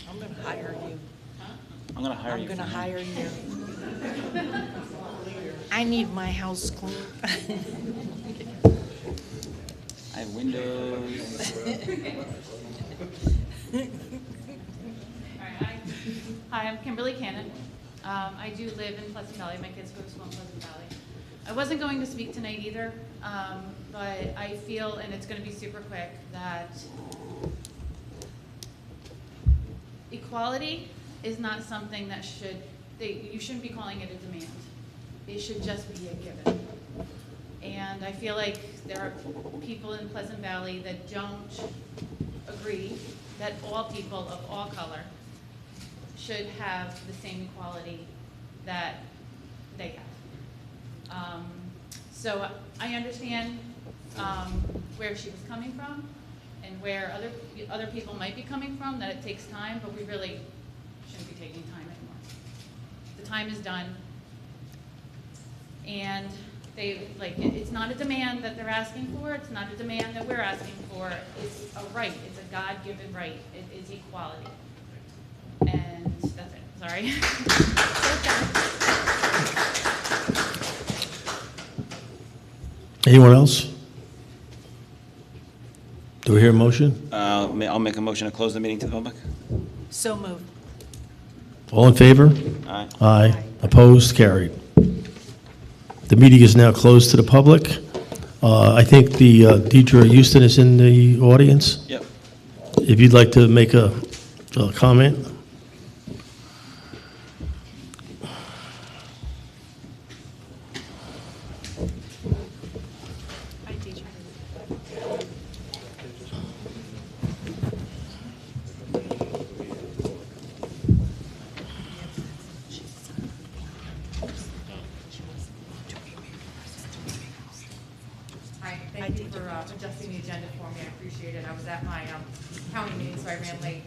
S18: I'm gonna hire you.
S1: I'm gonna hire you.
S18: I'm gonna
S1: for
S18: hire you. I need my house clean.
S1: I have windows.
S19: Hi, I'm Kimberly Cannon. I do live in Pleasant Valley. My kids go to school in Pleasant Valley. I wasn't going to speak tonight either, but I feel, and it's going to be super quick, that equality is not something that you shouldn't be calling it a demand. It should just be a given. And I feel like there are people in Pleasant Valley that don't agree that all people of all color should have the same equality that they have. So I understand where she was coming from and where other people might be coming from, that it takes time, but we really shouldn't be taking time anymore. The time is done. And it's not a demand that they're asking for, it's not a demand that we're asking for, it's a right, it's a God-given right, it is equality. And that's it, sorry.
S2: Anyone else? Do we hear a motion?
S1: I'll make a motion to close the meeting to the public.
S18: So moved.
S2: All in favor?
S1: Aye.
S2: Aye. Opposed? Carried. The meeting is now closed to the public. I think the Deidre Houston is in the audience.
S1: Yep.
S2: If you'd like to make a comment.
S20: Hi, thank you for adjusting the agenda for me, I appreciate it. I was at my county meeting, so I ran late.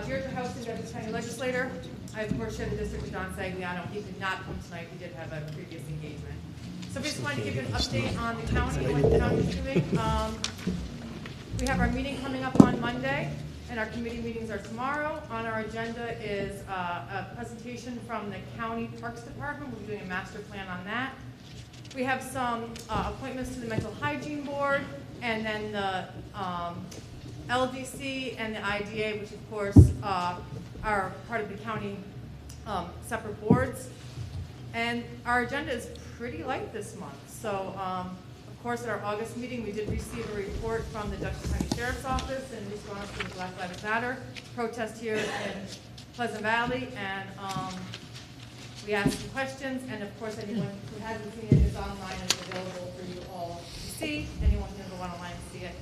S20: Deirdre Houston, Dutchess County Legislator. I, of course, share the district with Don Sagliano. He could not come tonight, we did have a previous engagement. So we just wanted to give you an update on the county and what the county is doing. We have our meeting coming up on Monday, and our committee meetings are tomorrow. On our agenda is a presentation from the County Parks Department. We'll be doing a master plan on that. We have some appointments to the Mental Hygiene Board, and then the LDC and the IDA, which of course are part of the county separate boards. And our agenda is pretty light this month. So of course at our August meeting, we did receive a report from the Dutchess County Sheriff's Office in response to the Black Lives Matter protest here in Pleasant Valley. And we asked some questions, and of course, anyone who hasn't seen it is online and it's available for you all to see. Anyone can go online and see it.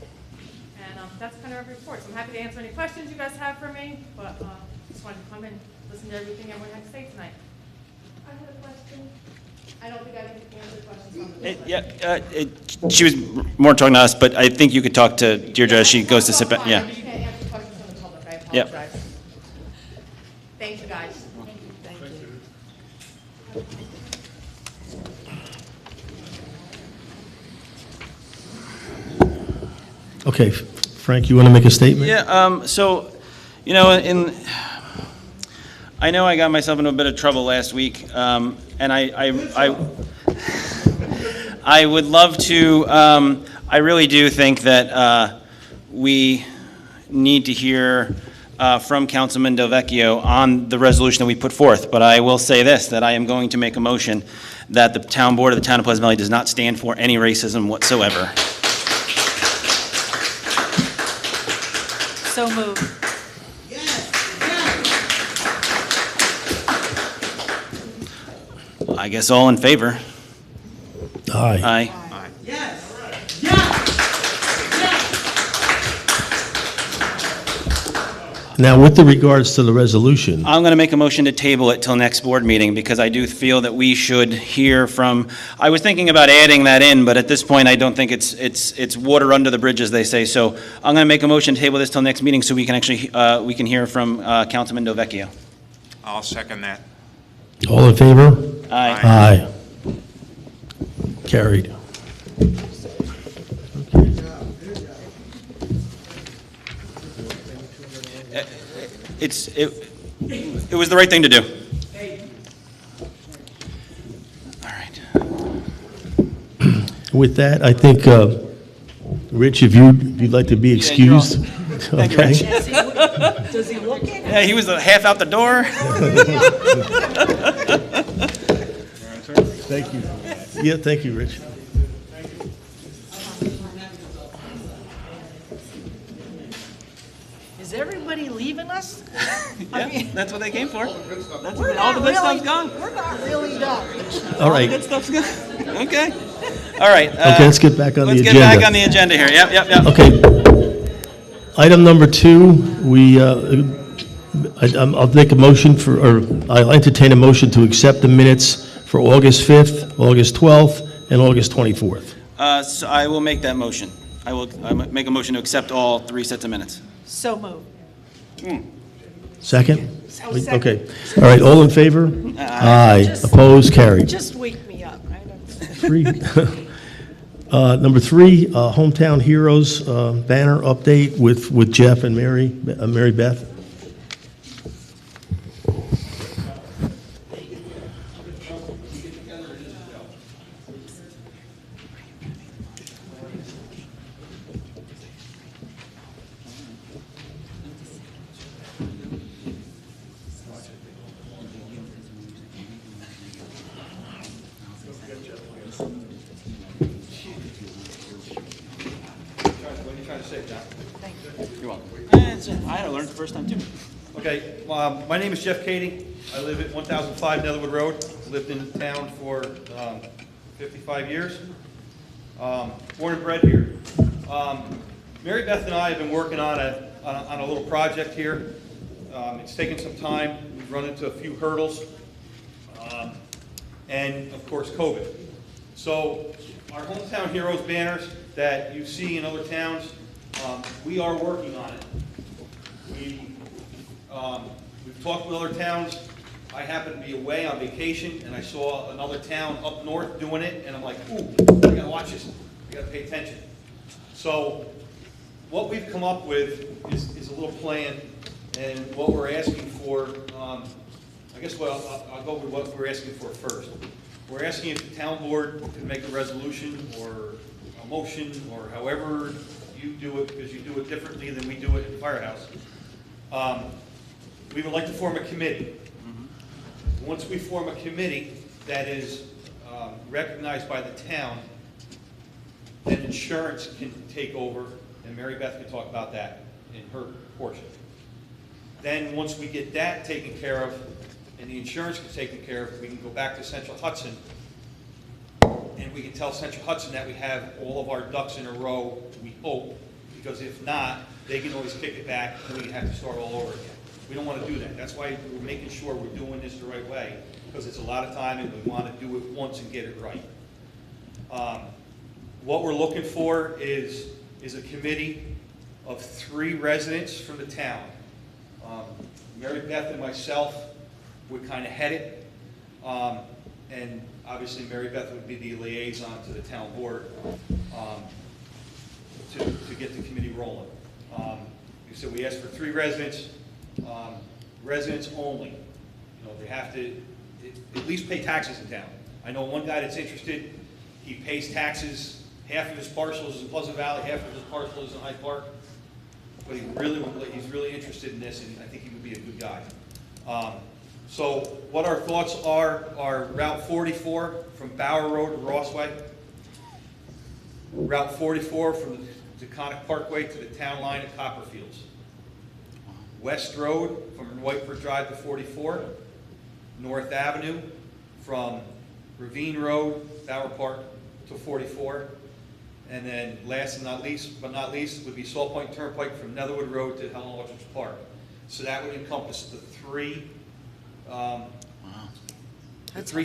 S20: And that's kind of our report. So I'm happy to answer any questions you guys have for me, but just wanted to come and listen to everything everyone had to say tonight. I have a question. I don't think I can answer questions from the
S1: She was more talking to us, but I think you could talk to Deirdre as she goes to sit back, yeah.
S20: You can't answer questions from the public. I
S1: Yep.
S20: apologize. Thank you, guys.
S9: Thank you.
S2: Okay, Frank, you want to make a statement?
S1: Yeah, so, you know, I know I got myself into a bit of trouble last week, and I would love to, I really do think that we need to hear from Councilman Delvecchio on the resolution that we put forth, but I will say this, that I am going to make a motion that the town board of the town of Pleasant Valley does not stand for any racism whatsoever.
S18: So moved.
S1: I guess all in favor?
S2: Aye.
S1: Aye.
S2: Now, with the regards to the resolution,
S1: I'm going to make a motion to table it till next board meeting, because I do feel that we should hear from, I was thinking about adding that in, but at this point, I don't think it's water under the bridge, as they say. So I'm going to make a motion to table this till next meeting, so we can actually, we can hear from Councilman Delvecchio.
S3: I'll second that.
S2: all in favor?
S1: Aye.
S2: Aye. Carried.
S1: It was the right thing to do. All right.
S2: With that, I think, Rich, if you'd like to be excused.
S1: Thank you,
S2: Okay.
S1: Rich.
S18: Does he look it?
S1: Yeah, he was half out the door.
S2: Thank you. Yeah, thank you, Rich.
S18: Is everybody leaving us?
S1: Yeah, that's what they came for. That's
S18: We're
S1: all the
S18: not
S1: good
S18: really-
S1: stuff's gone.
S18: We're not really done.
S2: All right.
S1: Good stuff's gone. Okay. All right.
S2: Okay, let's get back on the
S1: Let's
S2: agenda.
S1: get back on the agenda here. Yep.
S2: Okay. Item number 2, I'll make a motion for, or I'll entertain a motion to accept the minutes for August 5th, August 12th, and August 24th.
S1: So I will make that motion. I will make a motion to accept all 3 sets of minutes.
S18: So moved.
S2: Second?
S18: Oh, second.
S2: Okay. All right, all in favor? Aye. Opposed, carried.
S18: Just wake me up. I don't.
S2: 3. Number 3, Hometown Heroes banner update with Jeff and Mary Beth.
S1: You're welcome. I had to learn it the first time, too.
S21: Okay, my name is Jeff Cady. I live at 1005 Netherwood Road. Lived in town for 55 years. Born and bred here. Mary Beth and I have been working on a little project here. It's taken some time. We've run into a few hurdles. And of course, COVID. So our Hometown Heroes banners that you see in other towns, we are working on it. We've talked with other towns. I happened to be away on vacation, and I saw another town up north doing it, and I'm like, ooh, I gotta watch this. I gotta pay attention. So what we've come up with is a little plan, and what we're asking for, I guess I'll go with what we're asking for first. We're asking if the town board can make a resolution or a motion, or however you do it, because you do it differently than we do it in the firehouse. We would like to form a committee. Once we form a committee that is recognized by the town, then insurance can take over, and Mary Beth can talk about that in her portion. Then, once we get that taken care of, and the insurance is taken care of, we can go back to Central Hudson, and we can tell Central Hudson that we have all of our ducks in a row, we hope, because if not, they can always kick it back and we have to start all over again. We don't want to do that. That's why we're making sure we're doing this the right way, because it's a lot of time and we want to do it once and get it right. What we're looking for is a committee of 3 residents from the town. Mary Beth and myself would kind of head it, and obviously Mary Beth would be the liaison to the town board to get the committee rolling. So we asked for 3 residents, residents only. You know, they have to at least pay taxes in town. I know one guy that's interested. He pays taxes. Half of his parcel is in Pleasant Valley, half of his parcel is in Hyde Park. But he's really interested in this, and I think he would be a good guy. So what our thoughts are Route 44 from Bower Road to Rossway, Route 44 from the Taconic Parkway to the town line at Copperfields, West Road from Whiteford Drive to 44, North Avenue from Ravine Road, Bower Park to 44, and then last and not least, would be Salt Point Turnpike from Netherwood Road to Helen Aldridge Park. So that would encompass the 3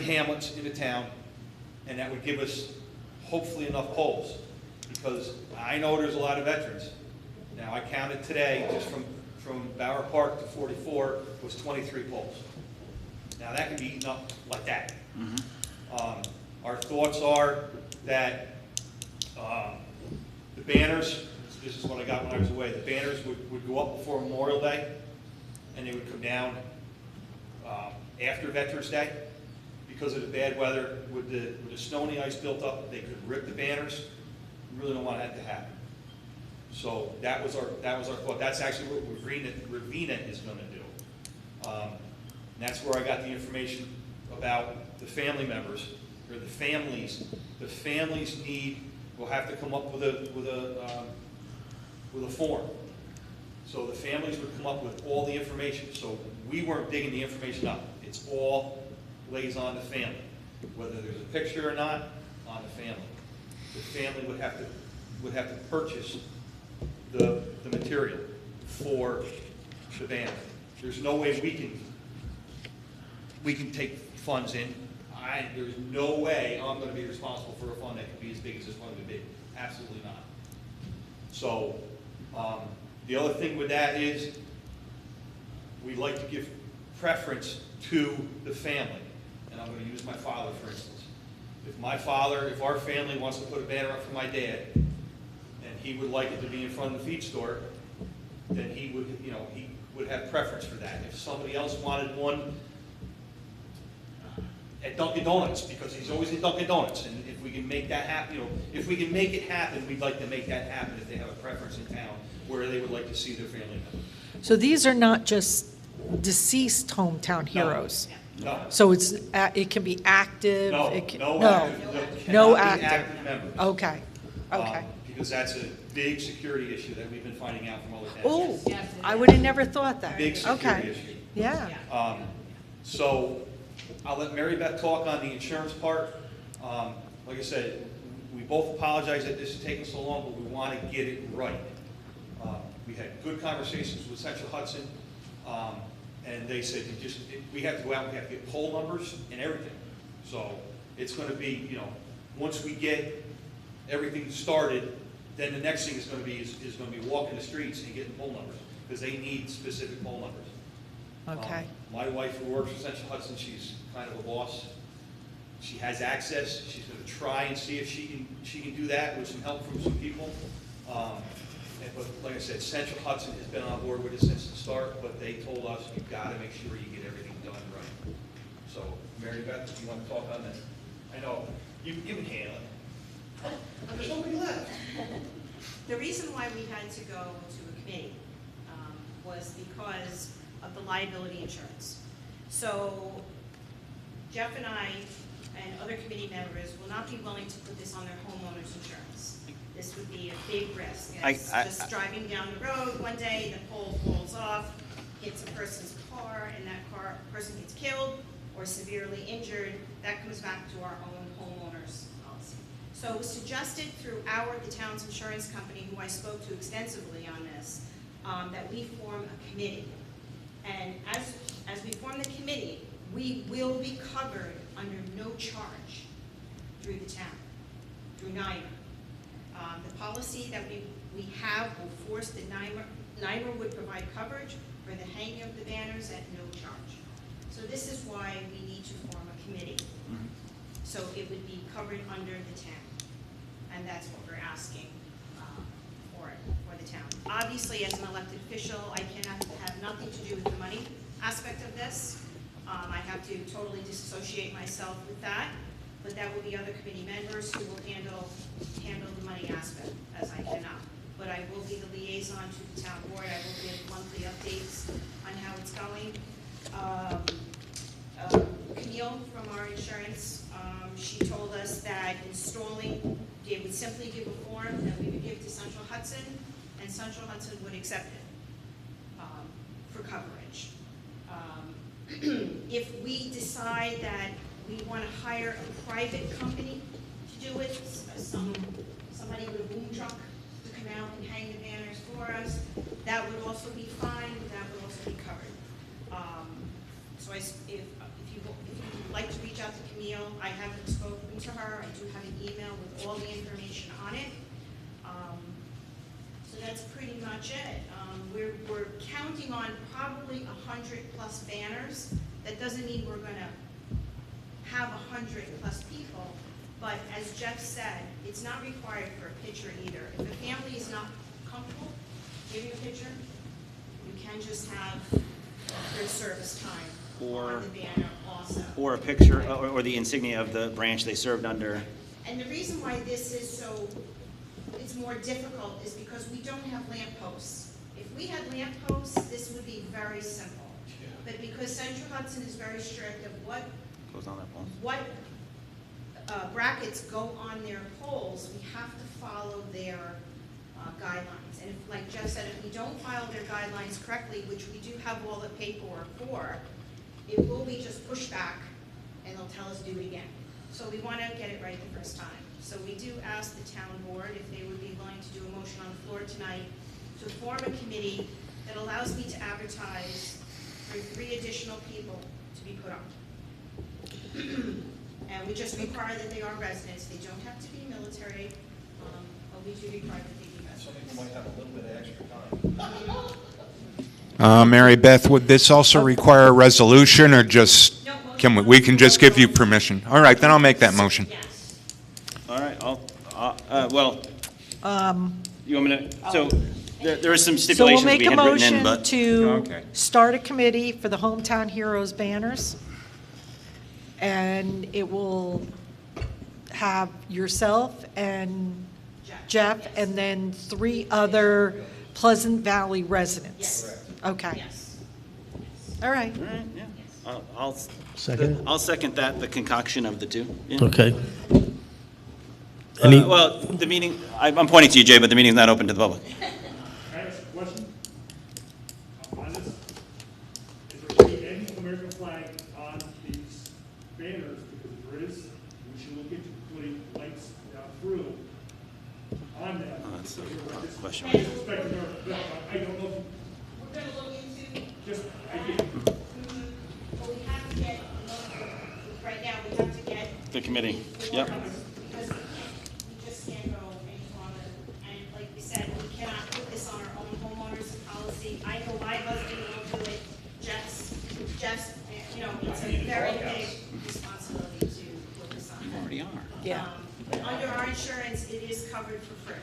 S21: hamlets in the town, and that would give us hopefully enough poles, because I know there's a lot of veterans. Now, I counted today, just from Bower Park to 44, was 23 poles. Now, that can be eaten up like that. Our thoughts are that the banners, this is what I got when I was away, the banners would go up before Memorial Day, and they would come down after Veterans Day. Because of the bad weather, with the snow and the ice built up, they could rip the banners. We really don't want that to happen. So that was our thought. That's actually what Ravina is going to do. And that's where I got the information about the family members, or the families. The families will have to come up with a form. So the families would come up with all the information. So we weren't digging the information up. It's all lays on the family. Whether there's a picture or not, on the family. The family would have to purchase the material for the banner. There's no way we can take funds in. There's no way I'm going to be responsible for a fund that could be as big as this one would be. Absolutely not. So the other thing with that is we'd like to give preference to the family. And I'm going to use my father, for instance. If our family wants to put a banner up for my dad, and he would like it to be in front of the feed store, then he would have preference for that. If somebody else wanted one at Dunkin' Donuts, because he's always at Dunkin' Donuts, and if we can make that happen, if we can make it happen, we'd like to make that happen if they have a preference in town where they would like to see their family member.
S18: So these are not just deceased hometown heroes?
S21: No.
S18: So it can be active?
S21: No,
S18: it can-
S21: no
S18: active.
S21: active members.
S18: Okay, okay.
S21: Because that's a big security issue that we've been finding out from other towns.
S18: Oh, I would have never thought that.
S21: Big security
S18: Okay.
S21: issue.
S18: Yeah.
S21: So I'll let Mary Beth talk on the insurance part. Like I said, we both apologize that this is taking so long, but we want to get it right. We had good conversations with Central Hudson, and they said we have to go out and we have to get poll numbers and everything. So it's going to be, once we get everything started, then the next thing is going to be walking the streets and getting poll numbers, because they need specific poll numbers.
S18: Okay.
S21: My wife, who works for Central Hudson, she's kind of a boss. She has access. She's going to try and see if she can do that with some help from some people. But like I said, Central Hudson has been on board with it since the start, but they told us you've got to make sure you get everything done right. So, Mary Beth, if you want to talk on this, I know you can handle it. There's nobody left.
S4: The reason why we had to go to a committee was because of the liability insurance. So Jeff and I and other committee members will not be willing to put this on their homeowner's insurance. This would be a big risk. It's just driving down the road one day, the pole falls off, hits a person's car, and that person gets killed or severely injured. That comes back to our own homeowner's policy.
S6: So it was suggested through the town's insurance company, who I spoke to extensively on this, that we form a committee. And as we form the committee, we will be covered under no charge through the town, through NYMER. The policy that we have will force the NYMER would provide coverage for the hanging of the banners at no charge. So this is why we need to form a committee. So it would be covered under the town. And that's what we're asking for the town. Obviously, as an elected official, I cannot have nothing to do with the money aspect of this. I have to totally disassociate myself with that, but that will be other committee members who will handle the money aspect, as I cannot. But I will be the liaison to the town board. I will give monthly updates on how it's going. Camille from our insurance, she told us that installing, they would simply give a form that we would give to Central Hudson, and Central Hudson would accept it for coverage. If we decide that we want to hire a private company to do it, somebody with a boom truck to come out and hang the banners for us, that would also be fine, that would also be covered. So if you would like to reach out to Camille, I haven't spoken to her. I do have an email with all the information on it. So that's pretty much it. We're counting on probably 100+ banners. That doesn't mean we're going to have 100+ people, but as Jeff said, it's not required for a picture either. If a family is not comfortable giving a picture, you can just have their service time on the banner also.
S1: Or a picture, or the insignia of the branch they served under.
S6: And the reason why this is it's more difficult is because we don't have lamp posts. If we had lamp posts, this would be very simple. But because Central Hudson is very strict of what
S1: Goes on that pole.
S6: what brackets go on their poles, we have to follow their guidelines. And if, like Jeff said, if we don't follow their guidelines correctly, which we do have all the paperwork for, it will be just pushed back and they'll tell us to do it again. So we want to get it right the first time. So we do ask the town board if they would be willing to do a motion on the floor tonight to form a committee that allows me to advertise for 3 additional people to be put on. And we just require that they are residents. They don't have to be military, but we do require that they be residents.
S21: Some people might have a little bit of extra time.
S3: Mary Beth, would this also require a resolution, or just, we can just give you permission? All right, then I'll make that motion.
S1: All right, you want me to, so there are some
S18: So we'll
S1: stipulations
S18: make
S1: we
S18: a
S1: had written in,
S18: motion
S1: but.
S18: to start a committee for the Hometown Heroes banners. And it will have yourself and Jeff, and then 3 other Pleasant Valley residents. Okay.
S6: Yes.
S18: All right.
S1: All right, yeah. I'll
S2: Second?
S1: I'll second that, the concoction of the 2. Yeah.
S2: Okay. Any,
S1: Well, the meeting, I'm pointing to you, Jay, but the meeting's not open to the public.
S10: Can I ask a question? On this, is there going to be any American flag on these banners? Because if there is, we should look into putting lights down through on that.
S1: Oh, that's a hard question.
S10: I suspect there are, but I don't know.
S6: We're going to look into,
S10: Just, idea.
S6: but we have to get, right now, we have to get.
S1: The committee, yep.
S6: Because we just can't go any longer. And like we said, we cannot put this on our own homeowners policy. I know my husband will do it, Jeff's, it's a very big responsibility to put this on.
S1: You already are.
S18: Yeah.
S6: Under our insurance, it is covered for free.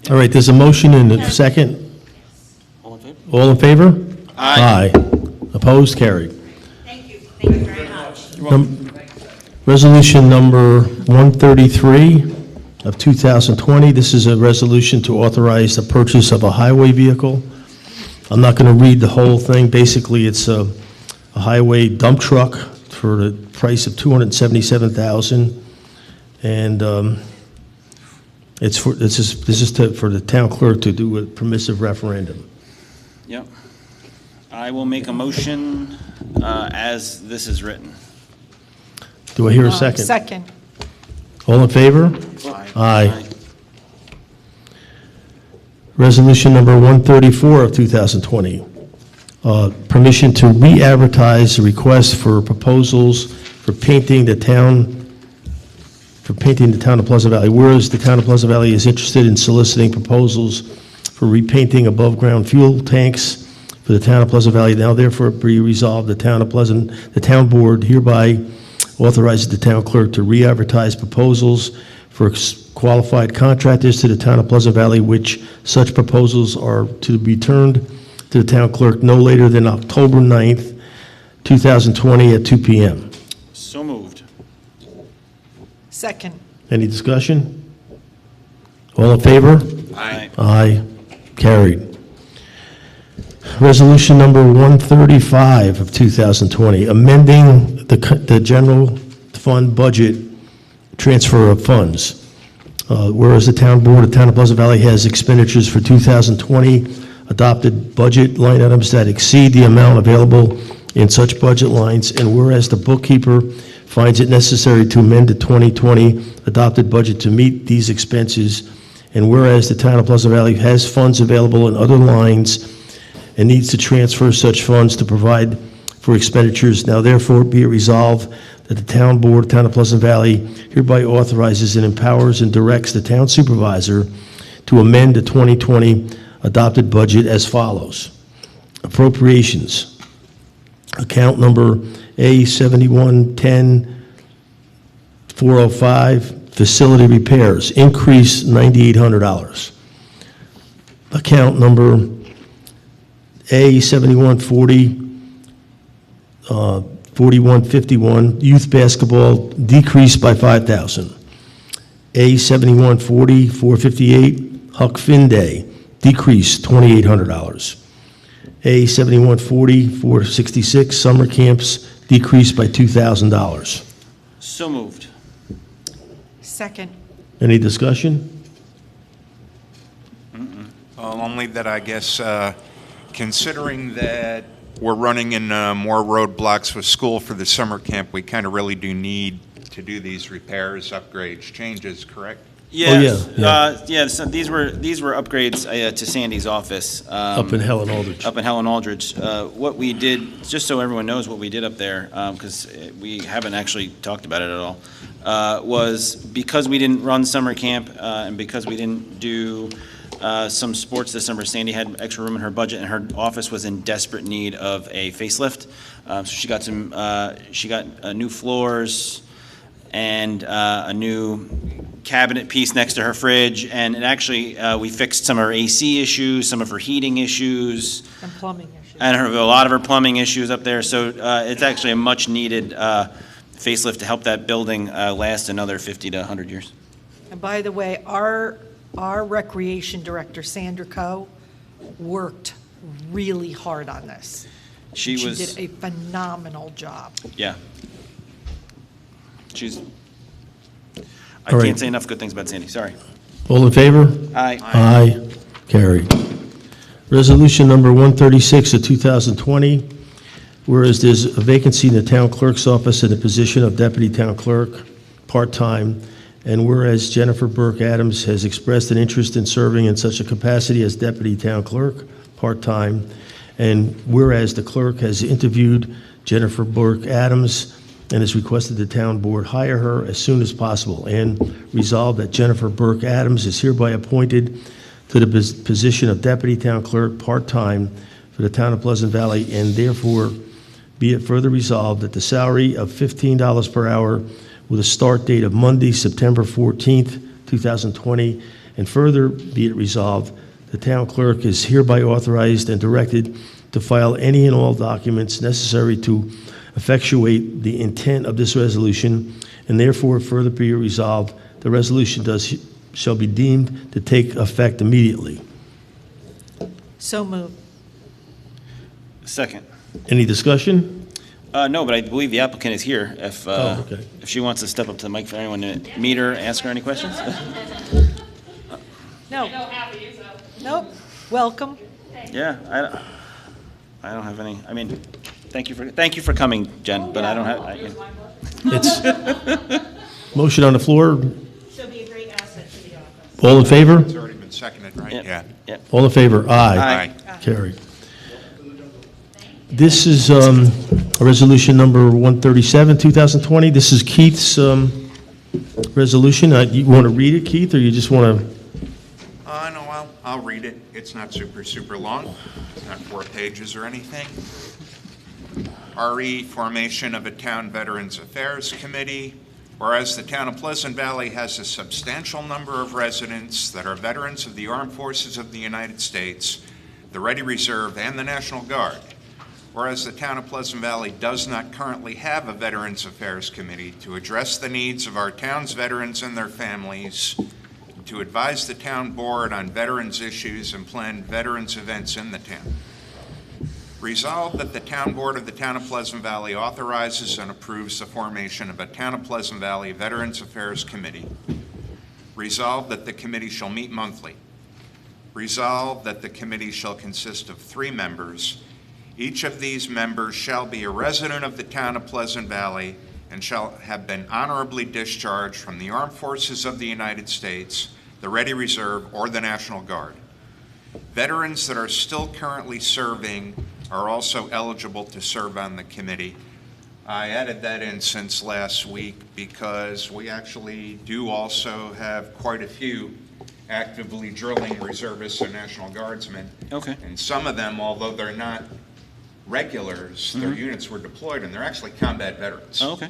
S2: all right, there's a motion and a second.
S1: All in favor?
S2: All in favor?
S1: Aye.
S2: Opposed? Carried.
S6: Thank you very much.
S2: Resolution number 133 of 2020. This is a resolution to authorize the purchase of a highway vehicle. I'm not going to read the whole thing. Basically, it's a highway dump truck for the price of $277,000. And this is for the town clerk to do a permissive referendum.
S1: Yep. I will make a motion as this is written.
S2: Do I hear a second?
S18: Second.
S2: All in favor? Aye. Resolution number 134 of 2020. Permission to re-advertise the request for proposals for painting the town of Pleasant Valley. Whereas the town of Pleasant Valley is interested in soliciting proposals for repainting above-ground fuel tanks for the town of Pleasant Valley, now therefore be resolved, the town board hereby authorizes the town clerk to re-advertise proposals for qualified contractors to the town of Pleasant Valley, which such proposals are to be turned to the town clerk no later than October 9th, 2020 at 2 p.m.
S1: So moved.
S18: Second.
S2: Any discussion? All in favor?
S1: Aye.
S2: Aye. Carried. Resolution number 135 of 2020, amending the general fund budget transfer of funds. Whereas the town board of the town of Pleasant Valley has expenditures for 2020 adopted budget line items that exceed the amount available in such budget lines, and whereas the bookkeeper finds it necessary to amend the 2020 adopted budget to meet these expenses, and whereas the town of Pleasant Valley has funds available in other lines and needs to transfer such funds to provide for expenditures, now therefore be it resolved that the town board, town of Pleasant Valley, hereby authorizes and empowers and directs the town supervisor to amend the 2020 adopted budget as follows. Appropriations. Account number A7110-405, facility repairs, increase $9,800. Account number A7140, 4151, youth basketball, decreased by $5,000. A7140, 458, Huck Finn Day, decreased $2,800. A7140, 466, summer camps, decreased by $2,000.
S1: So moved.
S18: Second.
S2: Any discussion?
S3: Only that I guess, considering that we're running in more roadblocks with school for the summer camp, we kind of really do need to do these repairs, upgrades, changes, correct?
S1: Yes.
S2: yeah.
S1: Yeah, so these were upgrades to Sandy's office.
S2: Up in Helen Aldridge.
S1: Up in Helen Aldridge. What we did, just so everyone knows what we did up there, because we haven't actually talked about it at all, was because we didn't run summer camp and because we didn't do some sports this summer, Sandy had extra room in her budget, and her office was in desperate need of a facelift. So she got new floors and a new cabinet piece next to her fridge, and it actually, we fixed some of her AC issues, some of her heating issues,
S18: And plumbing issues.
S1: and a lot of her plumbing issues up there. So it's actually a much-needed facelift to help that building last another 50 to 100 years.
S18: And by the way, our recreation director, Sandra Coe, worked really hard on this.
S1: She
S18: did a
S1: was-
S18: phenomenal job.
S1: Yeah. I
S2: All right.
S1: can't say enough good things about Sandy, sorry.
S2: All in favor?
S1: Aye.
S2: Aye. Carried. Resolution number 136 of 2020, whereas there's a vacancy in the town clerk's office in the position of deputy town clerk, part-time, and whereas Jennifer Burke Adams has expressed an interest in serving in such a capacity as deputy town clerk, part-time, and whereas the clerk has interviewed Jennifer Burke Adams and has requested the town board hire her as soon as possible, and resolved that Jennifer Burke Adams is hereby appointed to the position of deputy town clerk, part-time, for the town of Pleasant Valley, and therefore be it further resolved that the salary of $15 per hour with a start date of Monday, September 14th, 2020, and further be it resolved, the town clerk is hereby authorized and directed to file any and all documents necessary to effectuate the intent of this resolution, and therefore further be resolved, the resolution shall be deemed to take effect immediately.
S18: So moved.
S1: Second.
S2: Any discussion?
S1: No, but I believe the applicant is here. If
S2: okay.
S1: if she wants to step up to the mic for anyone to meet her, ask her any questions.
S18: No. Nope. Welcome.
S1: Yeah, I don't have any. I mean, thank you for coming, Jen. But I don't have.
S2: It's Motion on the floor.
S4: She'll be a great asset to the office.
S2: All in favor?
S3: It's already been seconded, right?
S1: Yep.
S3: Yeah.
S2: All in favor? Aye.
S3: Aye.
S2: Carried. This is resolution number 137, 2020. This is Keith's resolution. You want to read it, Keith, or you just want to?
S3: No, I'll read it. It's not super long. It's not 4 pages or anything. RE, formation of a Town Veterans Affairs Committee. Whereas the town of Pleasant Valley has a substantial number of residents that are veterans of the Armed Forces of the United States, the Ready Reserve, and the National Guard. Whereas the town of Pleasant Valley does not currently have a Veterans Affairs Committee to address the needs of our town's veterans and their families, to advise the town board on veterans issues and plan veterans events in the town. Resolved that the town board of the town of Pleasant Valley authorizes and approves the formation of a town of Pleasant Valley Veterans Affairs Committee. Resolved that the committee shall meet monthly. Resolved that the committee shall consist of 3 members. Each of these members shall be a resident of the town of Pleasant Valley and shall have been honorably discharged from the Armed Forces of the United States, the Ready Reserve, or the National Guard. Veterans that are still currently serving are also eligible to serve on the committee. I added that in since last week because we actually do also have quite a few actively drilling reservists and National Guardsmen.
S1: Okay.
S3: And some of them, although they're not regulars, their units were deployed and they're actually combat veterans.
S1: Oh, okay.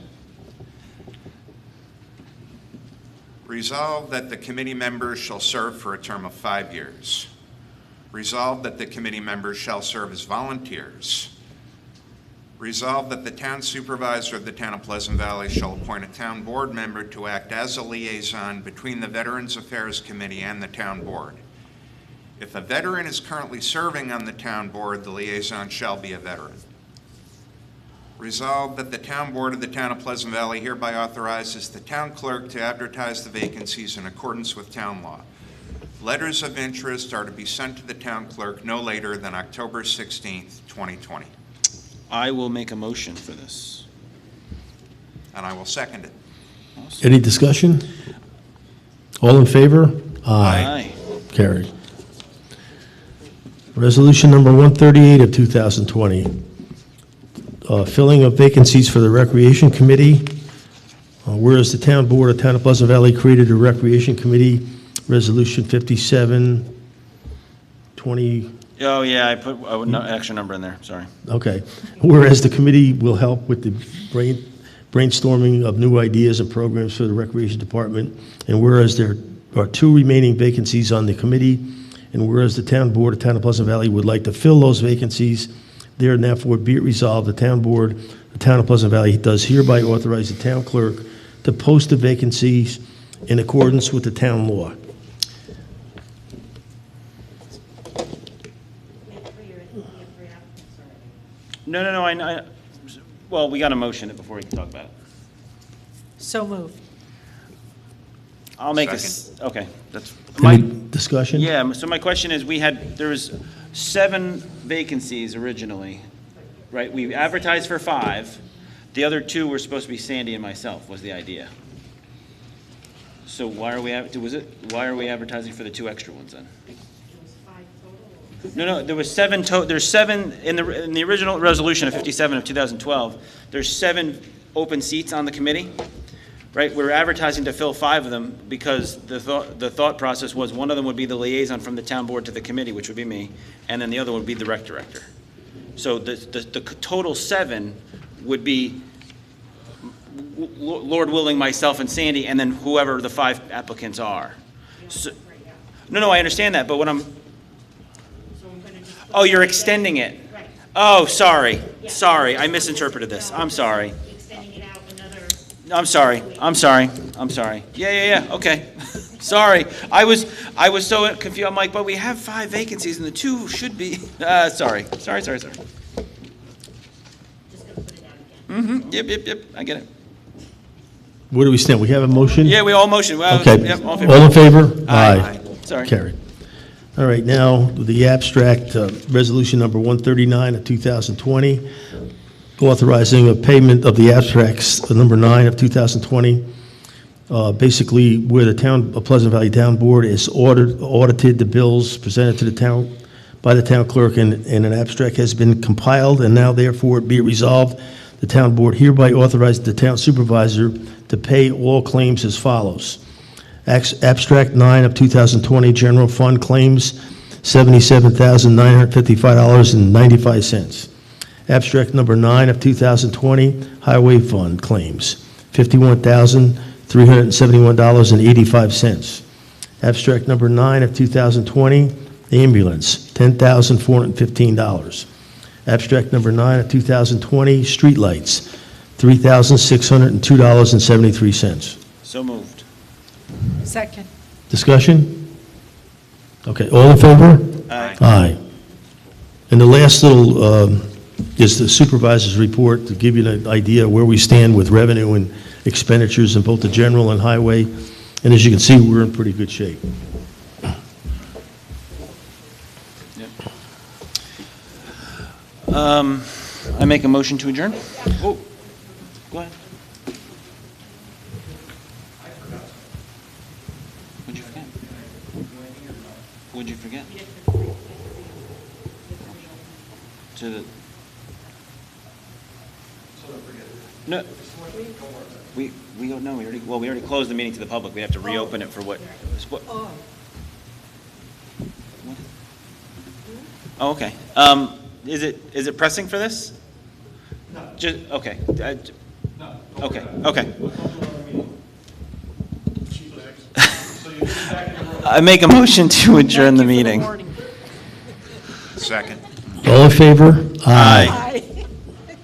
S3: Resolved that the committee members shall serve for a term of 5 years. Resolved that the committee members shall serve as volunteers. Resolved that the town supervisor of the town of Pleasant Valley shall appoint a town board member to act as a liaison between the Veterans Affairs Committee and the town board. If a veteran is currently serving on the town board, the liaison shall be a veteran. Resolved that the town board of the town of Pleasant Valley hereby authorizes the town clerk to advertise the vacancies in accordance with town law. Letters of interest are to be sent to the town clerk no later than October 16th, 2020.
S1: I will make a motion for this.
S3: And I will second it.
S2: Any discussion? All in favor?
S1: Aye.
S2: Carried. Resolution number 138 of 2020. Filling of vacancies for the Recreation Committee. Whereas the Town Board of Town of Pleasant Valley created a Recreation Committee, Resolution 57-20.
S1: Oh, yeah, I put an extra number in there, sorry.
S2: Okay. Whereas the committee will help with the brainstorming of new ideas and programs for the Recreation Department, and whereas there are 2 remaining vacancies on the committee, and whereas the Town Board of Town of Pleasant Valley would like to fill those vacancies, there and therefore be it resolved, the Town Board, the Town of Pleasant Valley does hereby authorize the town clerk to post the vacancies in accordance with the town law.
S1: No, I, well, we got to motion it before we can talk about it.
S18: So moved.
S1: I'll make okay, that's.
S2: Any discussion?
S1: Yeah, so my question is, there was 7 vacancies originally, right? We advertised for 5. The other 2 were supposed to be Sandy and myself, was the idea. So why are we advertising for the 2 extra ones then? No, there was 7 there's 7, in the original resolution of 57 of 2012, there's 7 open seats on the committee, right? We're advertising to fill 5 of them because the thought process was one of them would be the liaison from the town board to the committee, which would be me, and then the other would be the rec director. So the total 7 would be Lord willing, myself and Sandy, and then whoever the 5 applicants are. So, no, I understand that, but what oh, you're extending it. Oh, sorry, I misinterpreted this. I'm sorry. I'm sorry. Yeah, okay. Sorry, I was so confused. I'm like, but we have 5 vacancies and the 2 should be, sorry. Yep, I get it.
S2: Where do we stand? We have a motion?
S1: Yeah, we all motion. Well,
S2: Okay.
S1: Yep,
S2: All in favor?
S1: Aye. Sorry.
S2: Carried. All right, now, the abstract, resolution number 139 of 2020, authorizing a payment of the abstracts, number 9 of 2020, basically where the town, Pleasant Valley Town Board has audited the bills presented to the town by the town clerk, and an abstract has been compiled, and now therefore be it resolved, the town board hereby authorizes the town supervisor to pay all claims as follows. Abstract 9 of 2020 general fund claims, $77,955.95. Abstract number 9 of 2020 highway fund claims, $51,371.85. Abstract number 9 of 2020 ambulance, $10,415. Abstract number 9 of 2020 streetlights, $3,602.73.
S1: So moved.
S18: Second.
S2: Discussion? Okay, all in favor?
S1: Aye.
S2: Aye. And the last little is the supervisor's report to give you an idea where we stand with revenue and expenditures in both the general and highway. And as you can see, we're in pretty good shape.
S1: I make a motion to adjourn? Oh, go ahead. What'd you forget? What'd you forget? To the... No. We don't know, we already closed the meeting to the public. We have to reopen it for what? Oh, okay. Is it pressing for this? No. Just, okay. No. Okay, okay. I make a motion to adjourn the meeting.
S3: Second.
S2: All in favor? Aye.